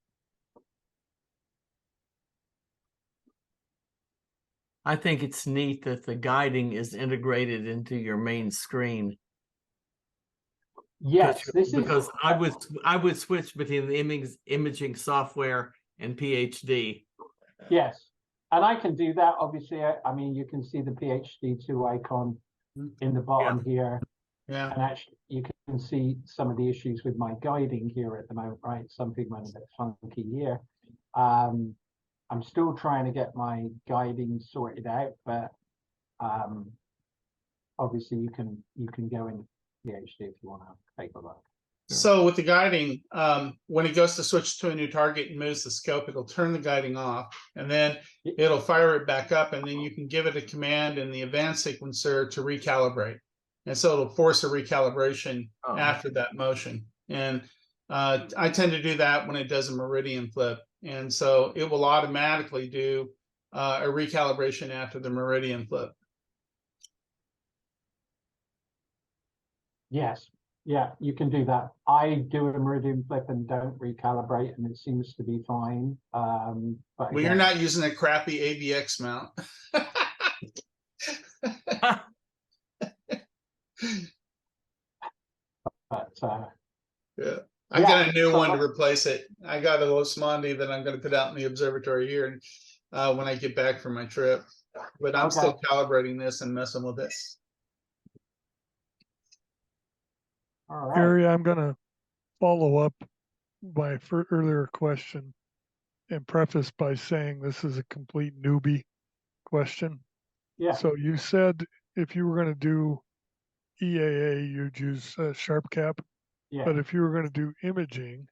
I think it's neat that the guiding is integrated into your main screen. Yes, because I would switch between the imaging software and PhD. Yes, and I can do that. Obviously, I mean, you can see the PhD2 icon in the bottom here. Yeah. And actually, you can see some of the issues with my guiding here at the moment, right? Something went a bit funky here. I'm still trying to get my guiding sorted out, but obviously you can go in PhD if you want to take a look. So with the guiding, when it goes to switch to a new target and moves the scope, it'll turn the guiding off, and then it'll fire it back up, and then you can give it a command in the advanced sequencer to recalibrate. And so it'll force a recalibration after that motion. And I tend to do that when it does a meridian flip. And so it will automatically do a recalibration after the meridian flip. Yes. Yeah, you can do that. I do a meridian flip and don't recalibrate, and it seems to be fine. But well, you're not using a crappy AVX mount. But yeah, I got a new one to replace it. I got a Losmondi that I'm going to put out in the observatory here, and when I get back from my trip. But I'm still calibrating this and messing with it. All right. Gary, I'm going to follow up my earlier question and preface by saying this is a complete newbie question. Yeah. So you said if you were going to do EAA, you'd use Sharp Cap. Yeah. But if you were going to do imaging,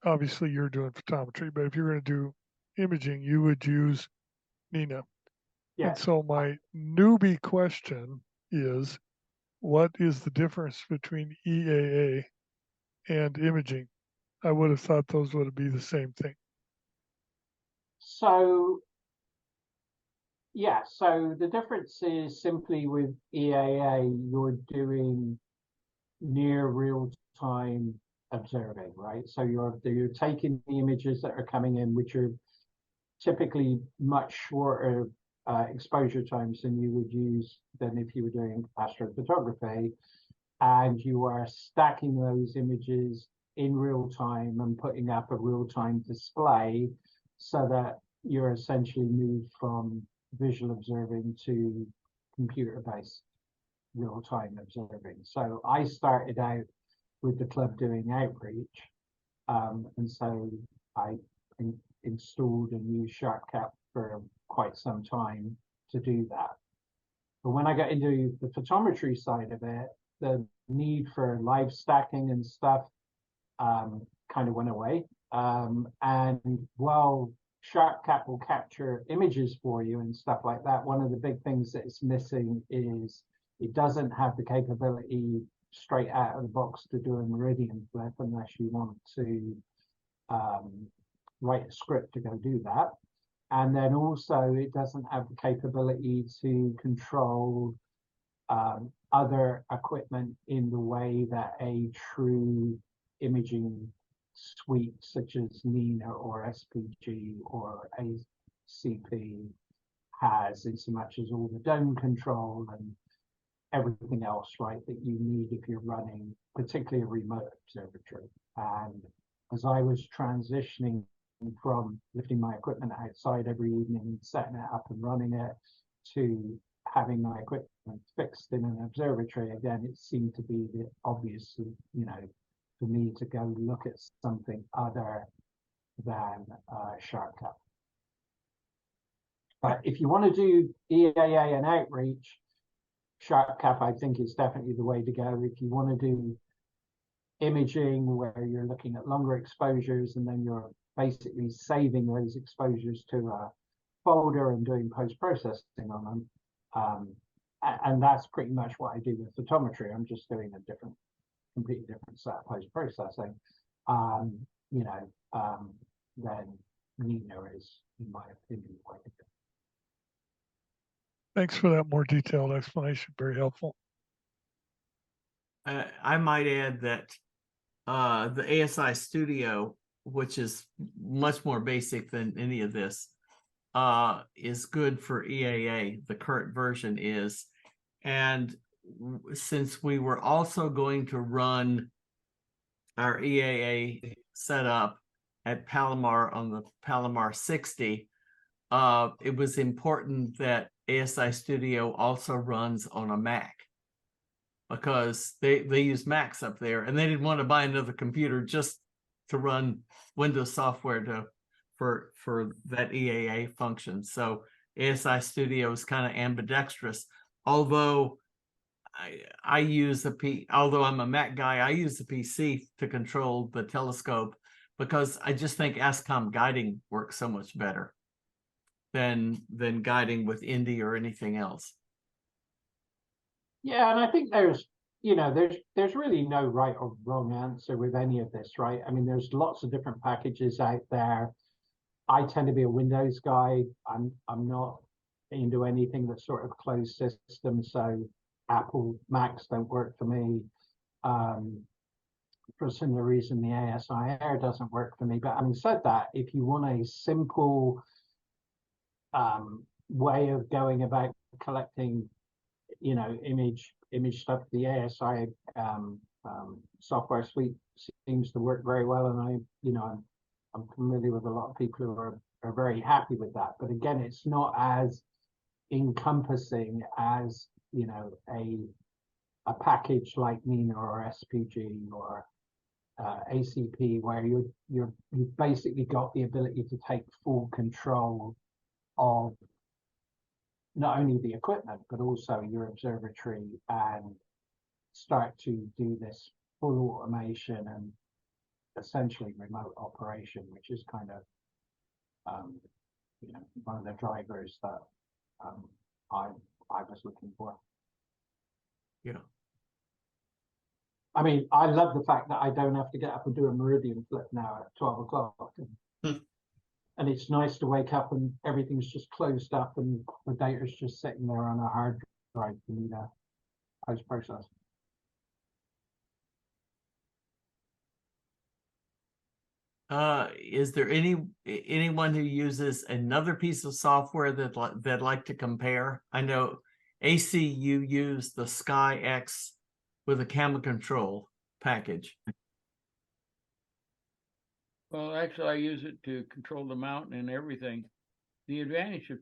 obviously you're doing photometry, but if you're going to do imaging, you would use N.I.N.A. Yeah. And so my newbie question is, what is the difference between EAA and imaging? I would have thought those would be the same thing. So, yeah, so the difference is simply with EAA, you're doing near real-time observing, right? So you're taking the images that are coming in, which are typically much shorter exposure times than you would use than if you were doing astrophotography, and you are stacking those images in real time and putting up a real-time display so that you're essentially moved from visual observing to computer-based real-time observing. So I started out with the club doing outreach, and so I installed and used SharpCap for quite some time to do that. But when I got into the photometry side of it, the need for live stacking and stuff kind of went away. And while SharpCap will capture images for you and stuff like that, one of the big things that it's missing is it doesn't have the capability straight out of the box to do a meridian flip unless you want to write a script to go do that. And then also it doesn't have the capability to control other equipment in the way that a true imaging suite such as N.I.N.A or SPG or ACP has, in so much as all the dome control and everything else, right, that you need if you're running particularly a remote observatory. And as I was transitioning from lifting my equipment outside every evening, setting it up and running it, to having my equipment fixed in an observatory, again, it seemed to be the obvious, you know, for me to go look at something other than SharpCap. But if you want to do EAA and outreach, SharpCap, I think, is definitely the way to go. If you want to do imaging where you're looking at longer exposures and then you're basically saving those exposures to a folder and doing post-processing on them, and that's pretty much what I do with photometry. I'm just doing a completely different set of post-processing. You know, then N.I.N.A is, in my opinion, quite a bit. Thanks for that more detailed explanation. Very helpful. I might add that the ASI Studio, which is much more basic than any of this, is good for EAA. The current version is. And since we were also going to run our EAA setup at Palomar on the Palomar 60, it was important that ASI Studio also runs on a Mac, because they use Macs up there and they didn't want to buy another computer just to run Windows software for that EAA function. So ASI Studio is kind of ambidextrous. Although I use although I'm a Mac guy, I use the PC to control the telescope because I just think ASCOM guiding works so much better than guiding with Indy or anything else. Yeah, and I think there's really no right or wrong answer with any of this, right? I mean, there's lots of different packages out there. I tend to be a Windows guy. I'm not into anything that's sort of closed system, so Apple Macs don't work for me. For a similar reason, the ASI Air doesn't work for me. But having said that, if you want a simple way of going about collecting, you know, image stuff, the ASI software suite seems to work very well, and I'm familiar with a lot of people who are very happy with that. But again, it's not as encompassing as, you know, a package like N.I.N.A or SPG or ACP, where you've basically got the ability to take full control of not only the equipment but also your observatory and start to do this full automation and essentially remote operation, which is kind of you know, one of the drivers that I was looking for. Yeah. I mean, I love the fact that I don't have to get up and do a meridian flip now at 12 o'clock. And it's nice to wake up and everything's just closed up and the data's just sitting there on a hard drive for me to post process. Is there anyone who uses another piece of software that'd like to compare? I know AISIG, you use the SkyX with a camera control package. Well, actually, I use it to control the mountain and everything. The advantage of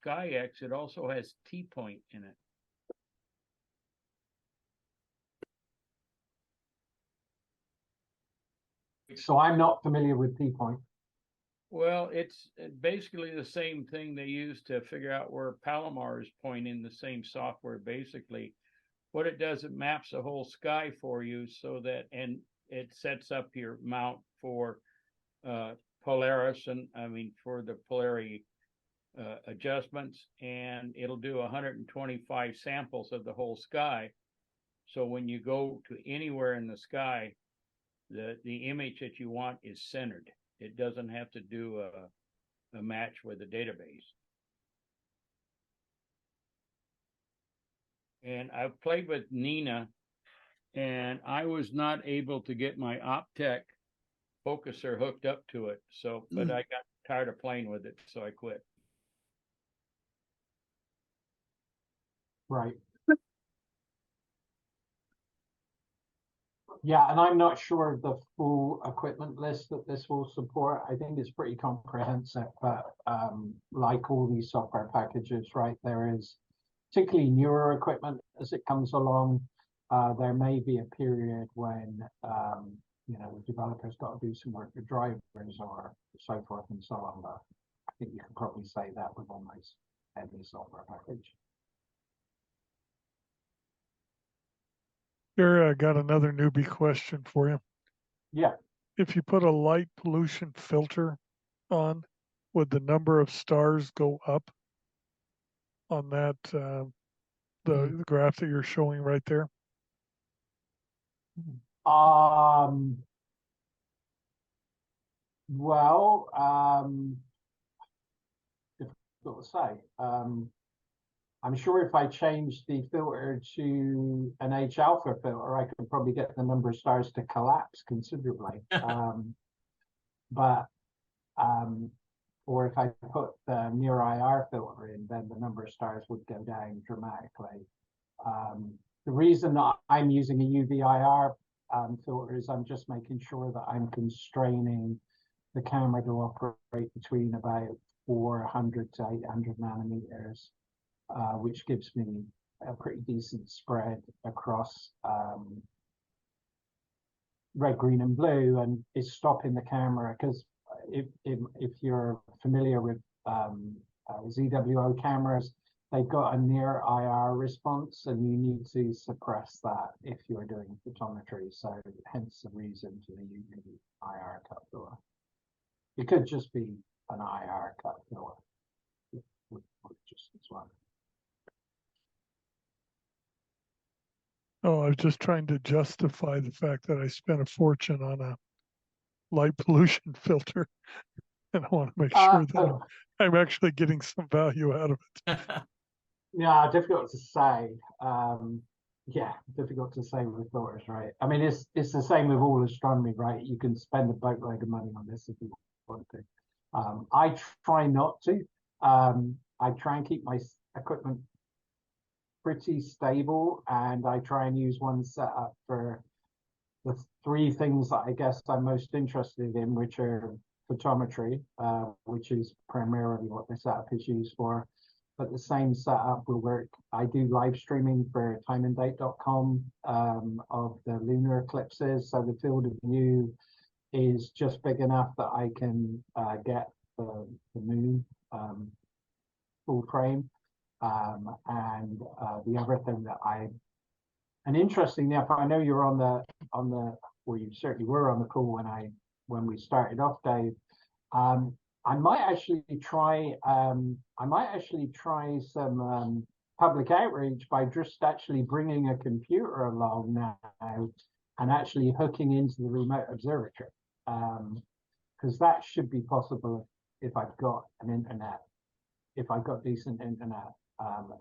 SkyX, it also has T-point in it. So I'm not familiar with T-point. Well, it's basically the same thing they use to figure out where Palomar's point in the same software. Basically, what it does, it maps the whole sky for you so that, and it sets up your mount for Polaris, and I mean for the polarity adjustments, and it'll do 125 samples of the whole sky. So when you go to anywhere in the sky, the image that you want is centered. It doesn't have to do a match with the database. And I've played with N.I.N.A, and I was not able to get my Optec focuser hooked up to it. So, but I got tired of playing with it, so I quit. Right. Yeah, and I'm not sure of the full equipment list that this will support. I think it's pretty comprehensive, but like all these software packages, right, there is particularly newer equipment as it comes along. There may be a period when you know, the developer's got to do some work with drivers or so forth and so on. But I think you can probably say that with almost any software package. Here, I got another newbie question for you. Yeah. If you put a light pollution filter on, would the number of stars go up on that, the graph that you're showing right there? Well, difficult to say. I'm sure if I change the filter to an H alpha filter, I could probably get the number of stars to collapse considerably. Or if I put the near IR filter in, then the number of stars would go down dramatically. The reason that I'm using a UV-IR filter is I'm just making sure that I'm constraining the camera to operate between about 400 to 800 nanometers. Which gives me a pretty decent spread across red, green, and blue, and is stopping the camera because if you're familiar with ZWO cameras, they've got a near IR response, and you need to suppress that if you're doing photometry. So hence the reason to the UV IR cut filter. It could just be an IR cut filter, just as well. Oh, I was just trying to justify the fact that I spent a fortune on a light pollution filter, and I want to make sure that I'm actually getting some value out of it. Yeah, difficult to say. Yeah, difficult to say with filters, right? I mean, it's the same with all astronomy, right? You can spend a boatload of money on this if you want to. I try not to. I try and keep my equipment pretty stable, and I try and use one setup for the three things that I guess I'm most interested in, which are photometry, which is primarily what the setup is used for. But the same setup will work. I do live streaming for timeanddate.com of the lunar eclipses. So the field of view is just big enough that I can get the moon full frame. And the other thing that and interestingly enough, I know you're on the, well, you certainly were on the call when we started off, Dave. I might actually try some public outreach by just actually bringing a computer along now and actually hooking into the remote observatory. Because that should be possible if I've got an internet, if I've got decent internet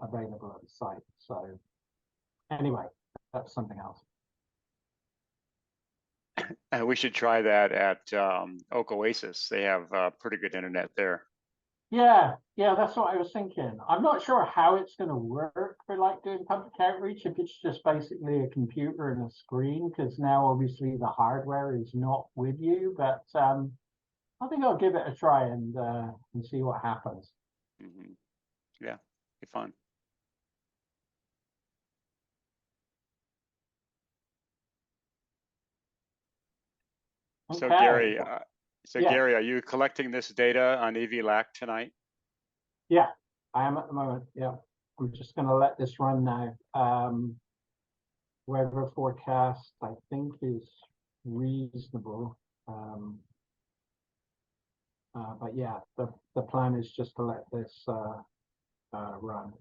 available at the site. So anyway, that's something else. And we should try that at Oak Oasis. They have pretty good internet there. Yeah, that's what I was thinking. I'm not sure how it's going to work for like doing public outreach, if it's just basically a computer and a screen, because now obviously the hardware is not with you. But I think I'll give it a try and see what happens. Mm-hmm. Yeah, be fun. So Okay. Gary, Yeah. Gary, are you collecting this data on EVLAC tonight? Yeah, I am at the moment. Yeah, I'm just going to let this run now. Weather forecast, I think, is reasonable. But yeah, the plan is just to let this run.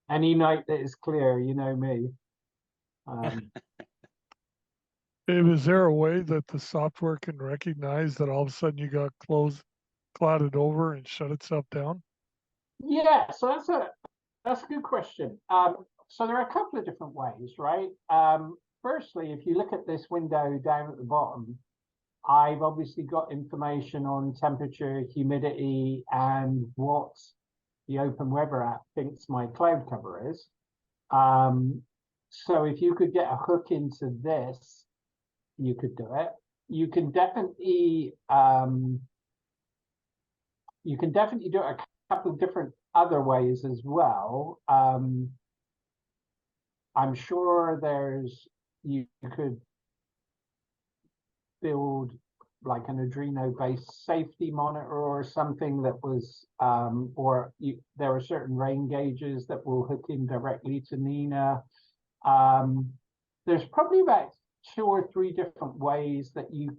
Any night that is clear, you know me. Dave, is there a way that the software can recognize that all of a sudden you got clouded over and shut itself down? Yeah, so that's a good question. So there are a couple of different ways, right? Firstly, if you look at this window down at the bottom, I've obviously got information on temperature, humidity, and what the Open Weather app thinks my cloud cover is. So if you could get a hook into this, you could do it. You can definitely do it a couple of different other ways as well. I'm sure you could build like an Arduino-based safety monitor or something that was, there are certain rain gauges that will hook in directly to N.I.N.A. There's probably about 2 or 3 different ways that you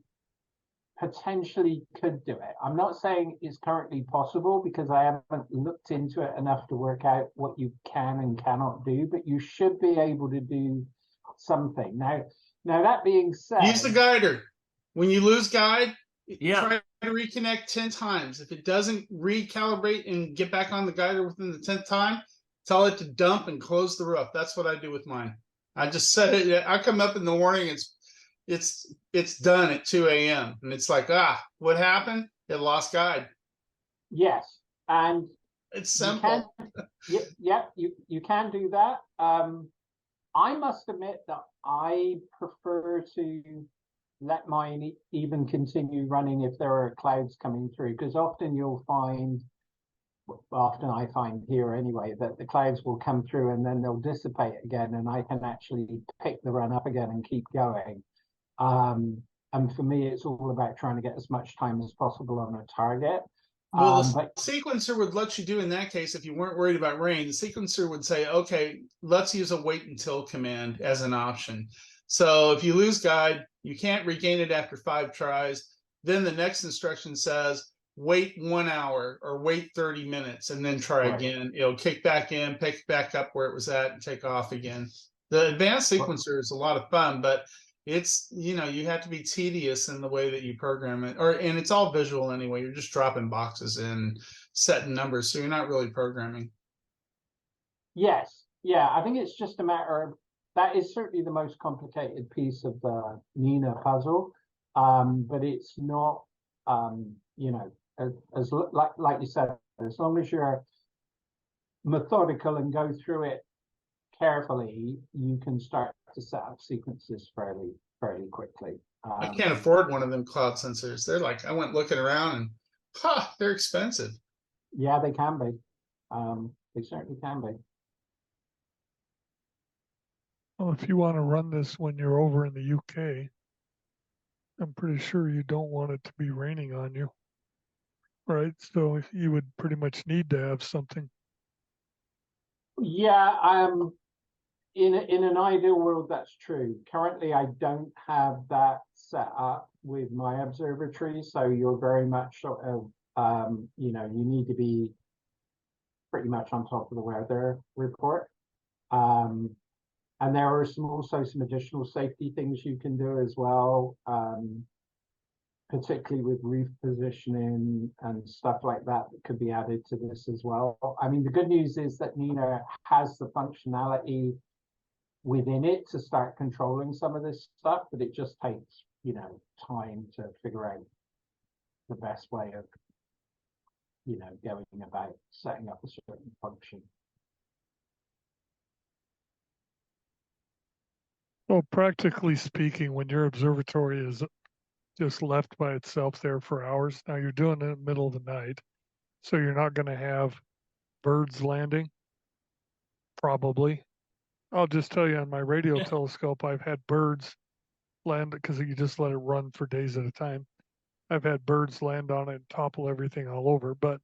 potentially could do it. I'm not saying it's currently possible because I haven't looked into it enough to work out what you can and cannot do, but you should be able to do something. Now that being said, use the guider. When you lose guide, Yeah. try to reconnect 10 times. If it doesn't recalibrate and get back on the guider within the 10th time, tell it to dump and close the roof. That's what I do with mine. I just set it. I come up in the morning. It's done at 2 a.m. and it's like, what happened? It lost guide. Yes, and it's simple. You can do that. I must admit that I prefer to let mine even continue running if there are clouds coming through, because often I find here anyway that the clouds will come through and then they'll dissipate again, and I can actually pick the run up again and keep going. And for me, it's all about trying to get as much time as possible on a target. Well, the sequencer would let you do in that case, if you weren't worried about rain, the sequencer would say, okay, let's use a wait until command as an option. So if you lose guide, you can't regain it after 5 tries. Then the next instruction says, wait 1 hour or wait 30 minutes and then try again. It'll kick back in, pick back up where it was at and take off again. The advanced sequencer is a lot of fun, but it's, you have to be tedious in the way that you program it, and it's all visual anyway. You're just dropping boxes in, setting numbers, so you're not really programming. Yes, yeah, I think it's just a matter of, that is certainly the most complicated piece of the N.I.N.A puzzle, but it's not, as like you said, as long as you're methodical and go through it carefully, you can start to set up sequences fairly quickly. I can't afford one of them cloud sensors. They're like, I went looking around and they're expensive. Yeah, they can be. They certainly can be. Well, if you want to run this when you're over in the UK, I'm pretty sure you don't want it to be raining on you, right? So you would pretty much need to have something. Yeah, in an ideal world, that's true. Currently, I don't have that set up with my observatory, so you're very much sort of, you need to be pretty much on top of the weather report. And there are also some additional safety things you can do as well, particularly with roof positioning and stuff like that that could be added to this as well. I mean, the good news is that N.I.N.A has the functionality within it to start controlling some of this stuff, but it just takes, you know, time to figure out the best way of, you know, going about setting up a certain function. Well, practically speaking, when your observatory is just left by itself there for hours, now you're doing it in the middle of the night, so you're not going to have birds landing, probably. I'll just tell you, on my radio telescope, I've had birds land because you just let it run for days at a time. I've had birds land on it and topple everything all over, but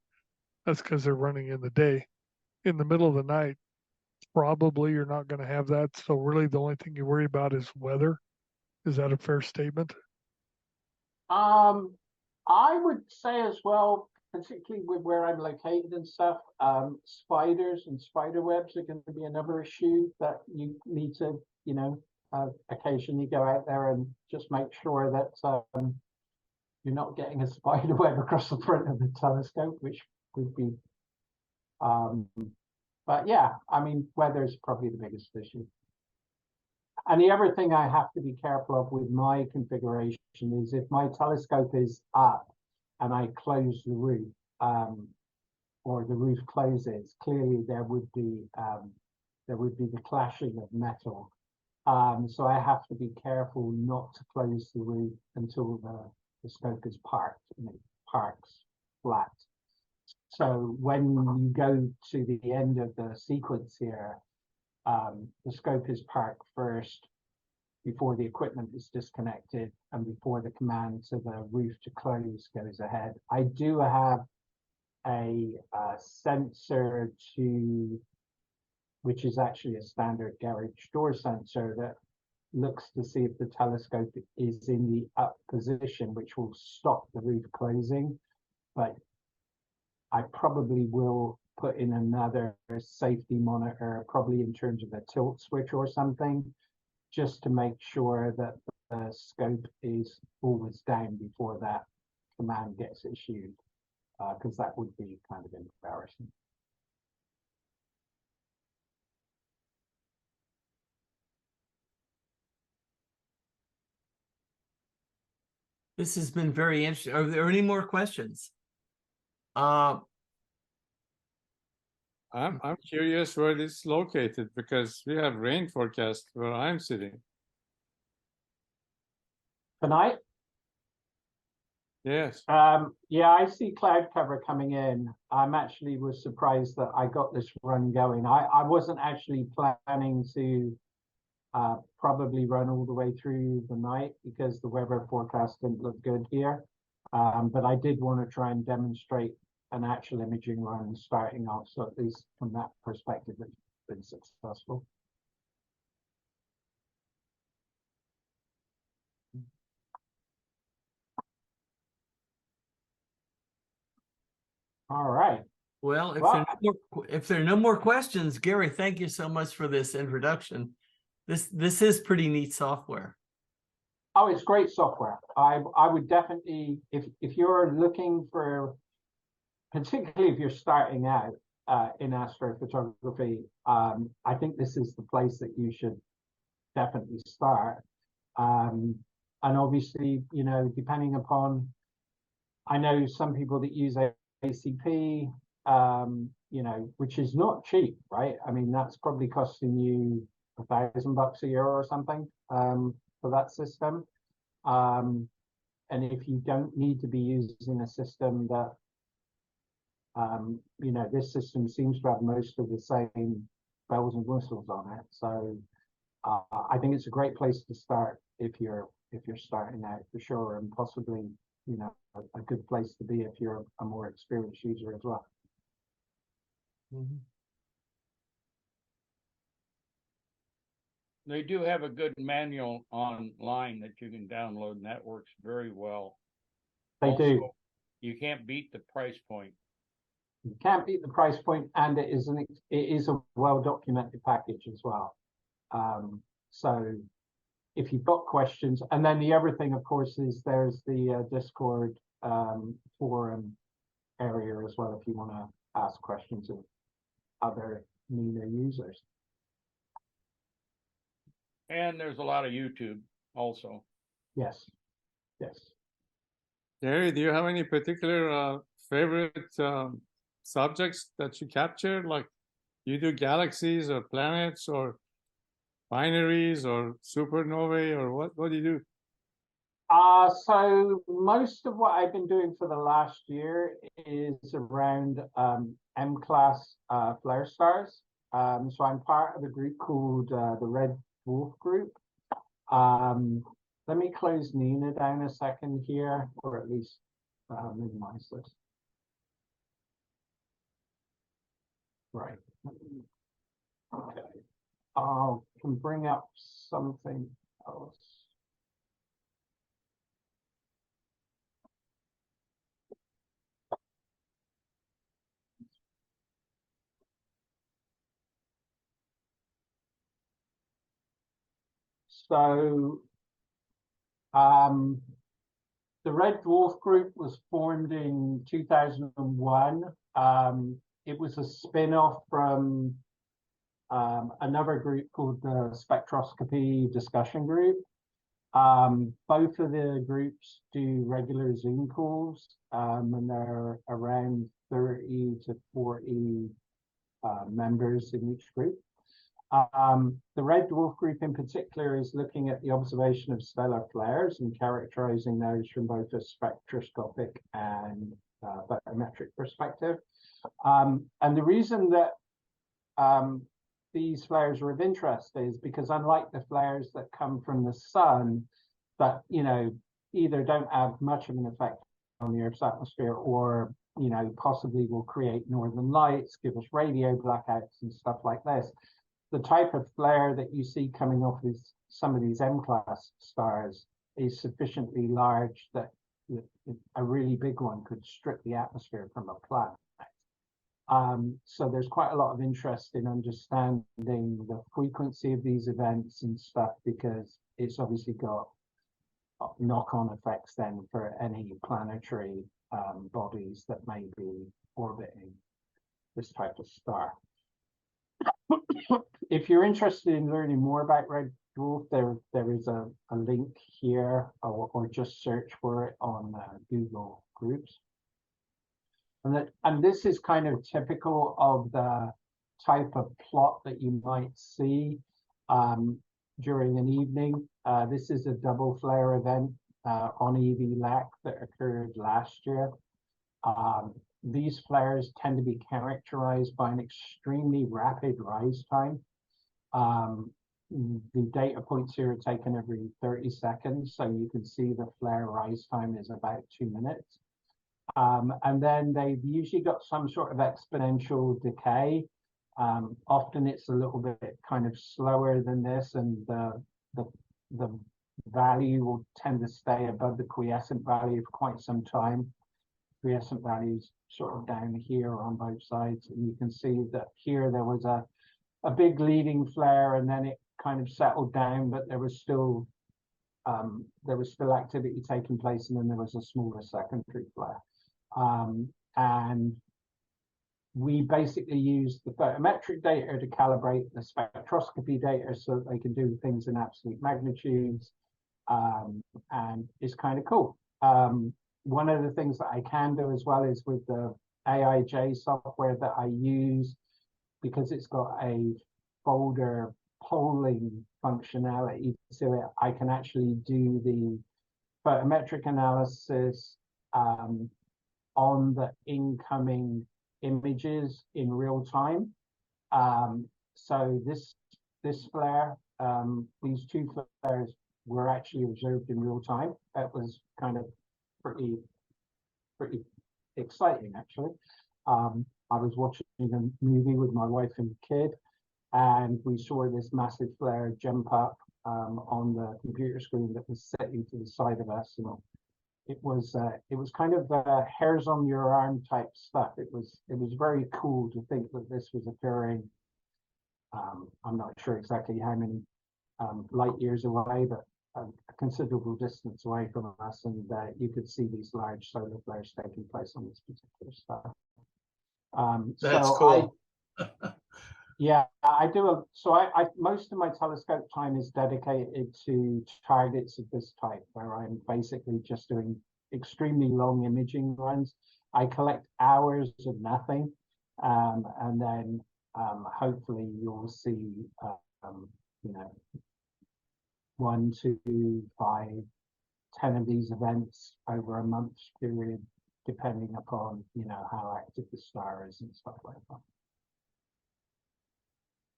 that's because they're running in the day. In the middle of the night, probably you're not going to have that. So really the only thing you worry about is weather. Is that a fair statement? I would say as well, particularly with where I'm located and stuff, spiders and spider webs are going to be another issue that you need to, you know, occasionally go out there and just make sure that you're not getting a spider web across the front of the telescope, which would be, but yeah, I mean, weather is probably the biggest issue. And the other thing I have to be careful of with my configuration is if my telescope is up and I close the roof, or the roof closes, clearly there would be the clashing of metal. So I have to be careful not to close the roof until the scope is parked and it parks flat. So when you go to the end of the sequence here, the scope is parked first before the equipment is disconnected and before the command to the roof to close goes ahead. I do have a sensor which is actually a standard garage door sensor that looks to see if the telescope is in the up position, which will stop the roof closing. But I probably will put in another safety monitor, probably in terms of a tilt switch or something, just to make sure that the scope is always down before that command gets issued, because that would be kind of embarrassing. This has been very interesting. Are there any more questions? I'm curious where it's located because we have rain forecast where I'm sitting. Tonight? Yes. Yeah, I see cloud cover coming in. I'm actually was surprised that I got this run going. I wasn't actually planning to probably run all the way through the night because the weather forecast didn't look good here. But I did want to try and demonstrate an actual imaging run starting off. So at least from that perspective, it's been successful. All right. Well, if there are no more questions, Gary, thank you so much for this introduction. This is pretty neat software. Oh, it's great software. I would definitely, if you're looking for, particularly if you're starting out in astrophotography, I think this is the place that you should definitely start. And obviously, you know, depending upon, I know some people that use ACP, you know, which is not cheap, right? I mean, that's probably costing you $1,000 a year or something for that system. And if you don't need to be using a system that, you know, this system seems to have most of the same bells and whistles on it. So I think it's a great place to start if you're starting out for sure, and possibly, you know, a good place to be if you're a more experienced user as well. Mm-hmm. They do have a good manual online that you can download, and that works very well. They Also, do. You can't beat the price point. You can't beat the price point, and it is a well-documented package as well. So if you've got questions, and then the other thing, of course, is there's the Discord forum area as well if you want to ask questions of other N.I.N.A users. And there's a lot of YouTube also. Yes, yes. Gary, do you have any particular favorite subjects that you capture? Like you do galaxies or planets or binaries or supernovae, or what do you do? So most of what I've been doing for the last year is around M-class flare stars. So I'm part of a group called the Red Dwarf Group. Let me close N.I.N.A down a second here, or at least minimize this. Right. Okay. I can bring up something else. So the Red Dwarf Group was formed in 2001. It was a spin-off from another group called the Spectroscopy Discussion Group. Both of the groups do regular Zoom calls, and there are around 30 to 40 members in each group. The Red Dwarf Group in particular is looking at the observation of stellar flares and characterizing those from both a spectroscopic and photometric perspective. And the reason that these flares are of interest is because unlike the flares that come from the sun that, you know, either don't have much of an effect on the Earth's atmosphere or, you know, possibly will create northern lights, give us radio blackouts and stuff like this, the type of flare that you see coming off some of these M-class stars is sufficiently large that a really big one could strip the atmosphere from a planet. So there's quite a lot of interest in understanding the frequency of these events and stuff, because it's obviously got knock-on effects then for any planetary bodies that may be orbiting this type of star. If you're interested in learning more about Red Dwarf, there is a link here, or just search for it on Google Groups. And this is kind of typical of the type of plot that you might see during an evening. This is a double flare event on EV-LAC that occurred last year. These flares tend to be characterized by an extremely rapid rise time. The data points here are taken every 30 seconds, so you can see the flare rise time is about 2 minutes. And then they've usually got some sort of exponential decay. Often it's a little bit kind of slower than this, and the value will tend to stay above the quiescent value for quite some time. Quiescent values sort of down here on both sides, and you can see that here there was a big leading flare, and then it kind of settled down, but there was still activity taking place, and then there was a smaller secondary flare. And we basically use the photometric data to calibrate the spectroscopy data so that they can do things in absolute magnitudes, and it's kind of cool. One of the things that I can do as well is with the AIJ software that I use, because it's got a folder polling functionality to it, I can actually do the photometric analysis on the incoming images in real time. So this flare, these two flares were actually observed in real time. That was kind of pretty exciting, actually. I was watching a movie with my wife and kid, and we saw this massive flare jump up on the computer screen that was sitting to the side of us, and it was kind of hairs on your arm type stuff. It was very cool to think that this was occurring. I'm not sure exactly how many light years away, but a considerable distance away from us, and you could see these large solar flares taking place on this particular star. That's so cool. Yeah, I do. I most of my telescope time is dedicated to targets of this type, where I'm basically just doing extremely long imaging runs. I collect hours of nothing, and then hopefully you'll see, you know, 1, 2, 5, 10 of these events over a month's period, depending upon how active the star is and stuff like that.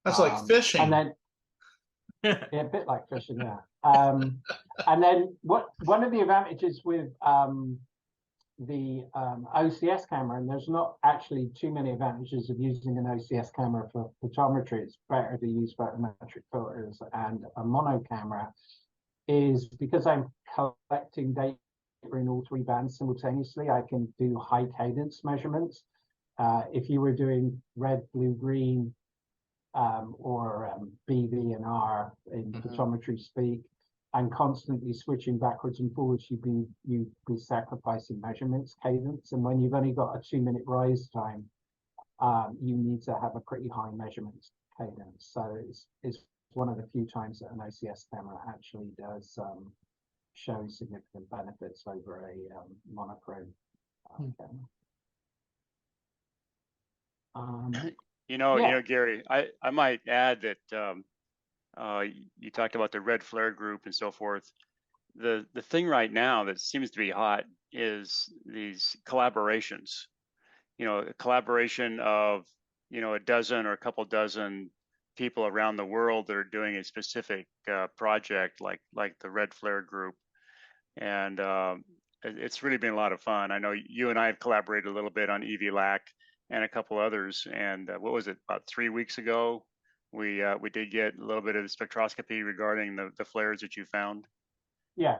That's like fishing. And then, yeah, a bit like fishing, yeah. And then one of the advantages with the OCS camera, and there's not actually too many advantages of using an OCS camera for photometry, it's better to use photometric filters and a mono camera, is because I'm collecting data in all 3 bands simultaneously, I can do high cadence measurements. If you were doing red, blue, green, or BV and R in photometry speak, and constantly switching backwards and forwards, you'd be sacrificing measurements cadence. And when you've only got a 2-minute rise time, you need to have a pretty high measurements cadence. So it's one of the few times that an OCS camera actually does show significant benefits over a monochrome camera. Gary, I might add that you talked about the red flare group and so forth. The thing right now that seems to be hot is these collaborations. A collaboration of a dozen or a couple dozen people around the world that are doing a specific project, like the red flare group, and it's really been a lot of fun. I know you and I have collaborated a little bit on EVLAC and a couple others. And what was it, about 3 weeks ago? We did get a little bit of spectroscopy regarding the flares that you found. Yeah.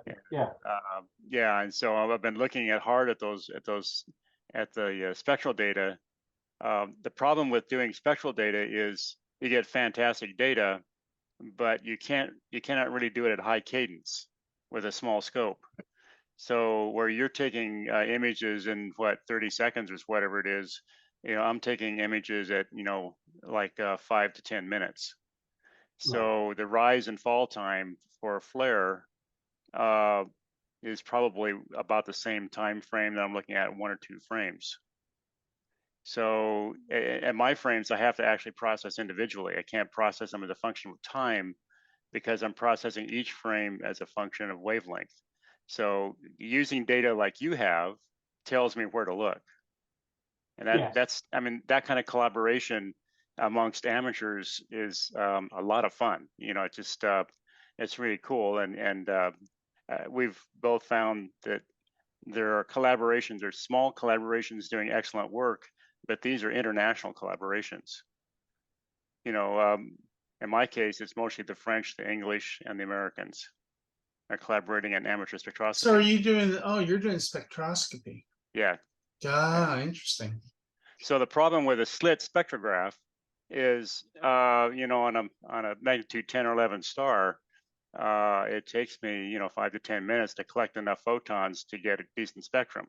And so I've been looking hard at the spectral data. The problem with doing spectral data is you get fantastic data, but you cannot really do it at high cadence with a small scope. So where you're taking images in 30 seconds or whatever it is, I'm taking images at, like 5 to 10 minutes. So the rise and fall time for a flare is probably about the same time frame that I'm looking at, 1 or 2 frames. So at my frames, I have to actually process individually. I can't process them as a function of time because I'm processing each frame as a function of wavelength. So using data like you have tells me where to look. And that kind of collaboration amongst amateurs is a lot of fun. It's really cool. And we've both found that there are collaborations, there's small collaborations doing excellent work, but these are international collaborations. In my case, it's mostly the French, the English, and the Americans are collaborating in amateur spectroscopy. So are you doing, you're doing spectroscopy? Yeah. Interesting. So the problem with a slit spectrograph is, on a magnitude 10 or 11 star, it takes me, 5 to 10 minutes to collect enough photons to get a decent spectrum.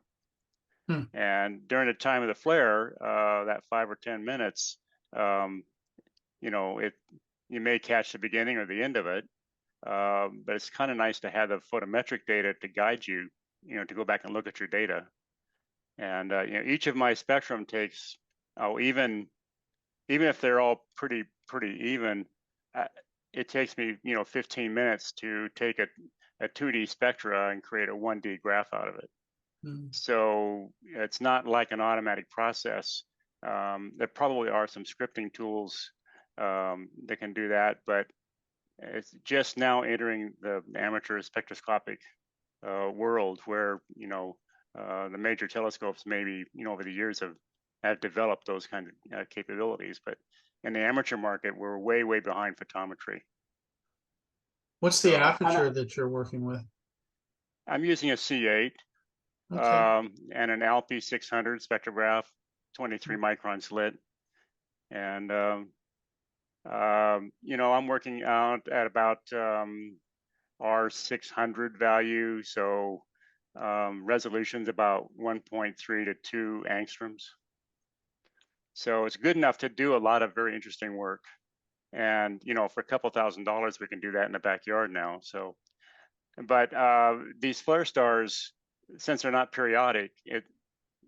And during the time of the flare, that 5 or 10 minutes, you may catch the beginning or the end of it, but it's kind of nice to have the photometric data to guide you, to go back and look at your data. And each of my spectrum takes, even if they're all pretty even, it takes me 15 minutes to take a 2D spectra and create a 1D graph out of it. So it's not like an automatic process. There probably are some scripting tools that can do that, but it's just now entering the amateur spectroscopic world where the major telescopes maybe over the years have developed those kind of capabilities, but in the amateur market we're way behind photometry. What's the aperture that you're working with? I'm using a C8. and an ALPI 600 spectrograph, 23 micron slit. And, I'm working out at about R600 value. So resolution's about 1.3 to 2 angstroms. So it's good enough to do a lot of very interesting work. And, for a couple $1,000s, we can do that in the backyard now. So, but these flare stars, since they're not periodic,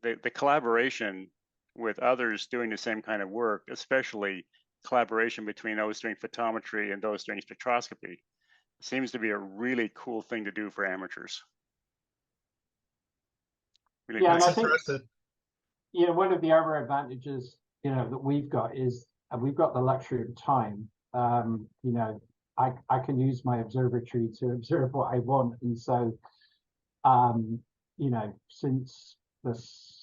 the collaboration with others doing the same kind of work, especially collaboration between those doing photometry and those doing spectroscopy, seems to be a really cool thing to do for amateurs. Really Yeah, cool. and I think, one of the other advantages, that we've got is we've got the luxury of time. I can use my observatory to observe what I want, and so, since the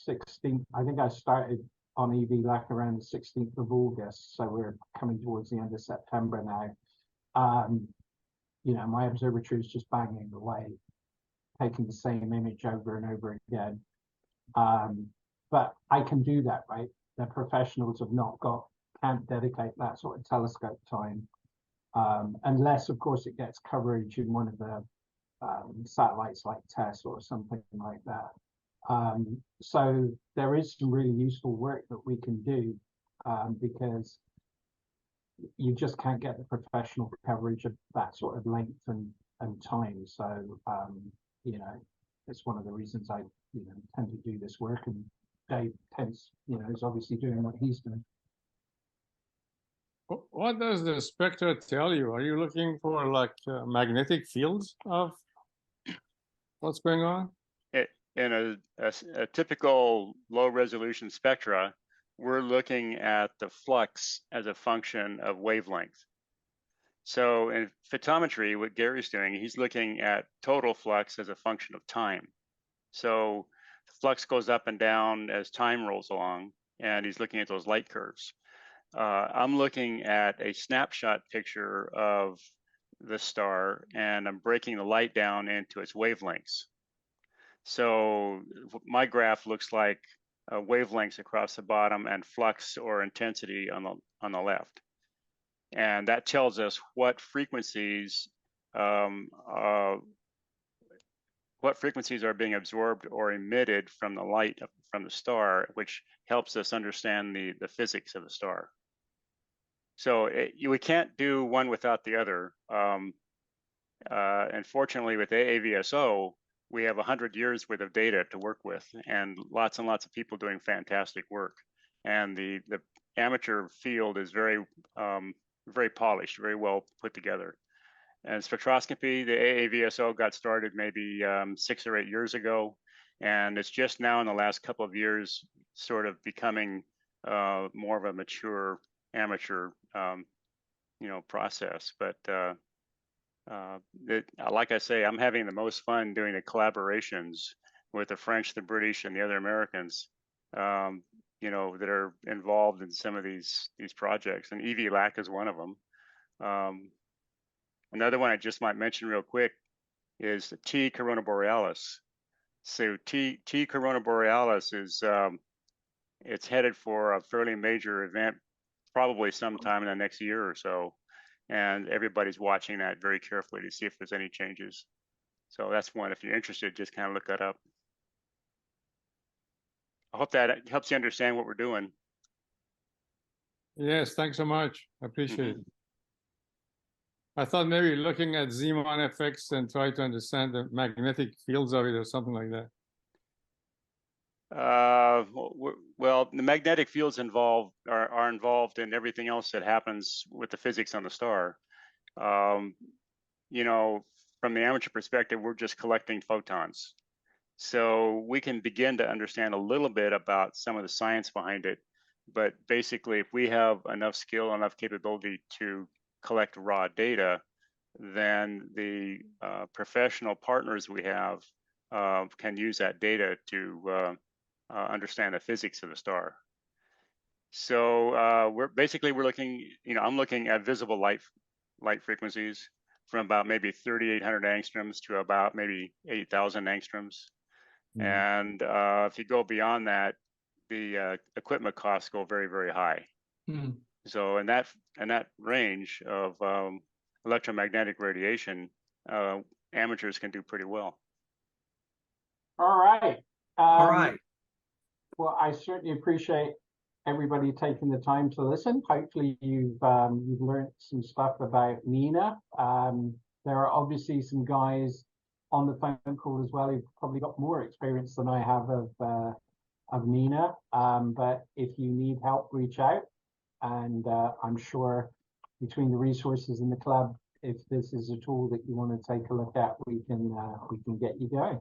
16th, I think I started on EV-LAC around the 16th of August, so we're coming towards the end of September now. My observatory is just banging away, taking the same image over and over again. But I can do that, right? The professionals can't dedicate that sort of telescope time, unless, of course, it gets coverage in one of the satellites like TESS or something like that. So there is some really useful work that we can do, because you just can't get the professional coverage of that sort of length and time. So, it's one of the reasons I, tend to do this work, and Dave tends, is obviously doing what he's doing. What does the spectra tell you? Are you looking for like magnetic fields of what's going on? In a typical low resolution spectra, we're looking at the flux as a function of wavelength. So in photometry, what Gary's doing, he's looking at total flux as a function of time. So the flux goes up and down as time rolls along, and he's looking at those light curves. I'm looking at a snapshot picture of the star, and I'm breaking the light down into its wavelengths. So my graph looks like wavelengths across the bottom and flux or intensity on the left, and that tells us what frequencies are being absorbed or emitted from the light from the star, which helps us understand the physics of the star. So we can't do one without the other. Unfortunately, with AAVSO, we have 100 years worth of data to work with, and lots of people doing fantastic work. And the amateur field is very polished, very well put together. And spectroscopy, the AAVSO got started maybe 6 or 8 years ago, and it's just now in the last couple of years sort of becoming more of a mature amateur process. But like I say, I'm having the most fun doing the collaborations with the French, the British, and the other Americans, that are involved in some of these projects. And EV-LAC is one of them. Another one I just might mention real quick is the T Corona Borealis. So T Corona Borealis is it's headed for a fairly major event, probably sometime in the next year or so, and everybody's watching that very carefully to see if there's any changes. So that's one, if you're interested, just kind of look that up. I hope that helps you understand what we're doing. Yes, thanks so much. I appreciate it. I thought maybe looking at Zeeman FX and try to understand the magnetic fields of it or something like that. Well, the magnetic fields are involved in everything else that happens with the physics on the star. From the amateur perspective, we're just collecting photons. So we can begin to understand a little bit about some of the science behind it. But basically, if we have enough skill, enough capability to collect raw data, then the professional partners we have can use that data to understand the physics of the star. So we're looking, I'm looking at visible light frequencies from about maybe 3,800 angstroms to about maybe 8,000 angstroms. And if you go beyond that, the equipment costs go very, very high. Hmm. So in that range of electromagnetic radiation, amateurs can do pretty well. All right. All right. Well, I certainly appreciate everybody taking the time to listen. Hopefully you've learned some stuff about N.I.N.A. There are obviously some guys on the phone call as well who've probably got more experience than I have of N.I.N.A. But if you need help, reach out. And I'm sure between the resources in the club, if this is a tool that you want to take a look at, we can get you going.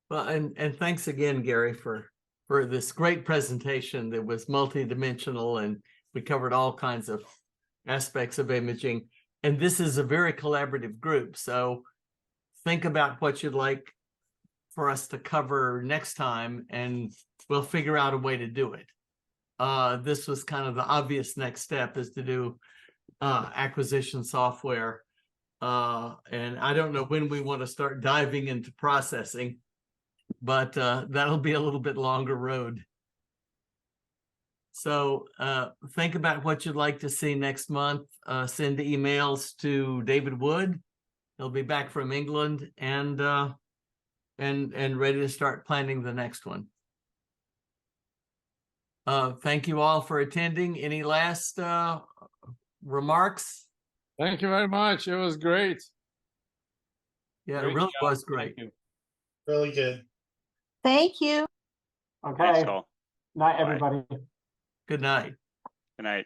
Well, and thanks again, Gary, for this great presentation that was multidimensional, and we covered all kinds of aspects of imaging. And this is a very collaborative group, so think about what you'd like for us to cover next time, and we'll figure out a way to do it. This was kind of the obvious next step, is to do acquisition software. And I don't know when we want to start diving into processing, but that'll be a little bit longer road. So think about what you'd like to see next month. Send emails to David Wood. He'll be back from England and ready to start planning the next one. Thank you all for attending. Any last remarks? Thank you very much. It was great. Yeah, Great it really job. was great. Thank you. Really good. Thank you. Okay. Thanks, all. Night, Bye. everybody. Good night. Good night.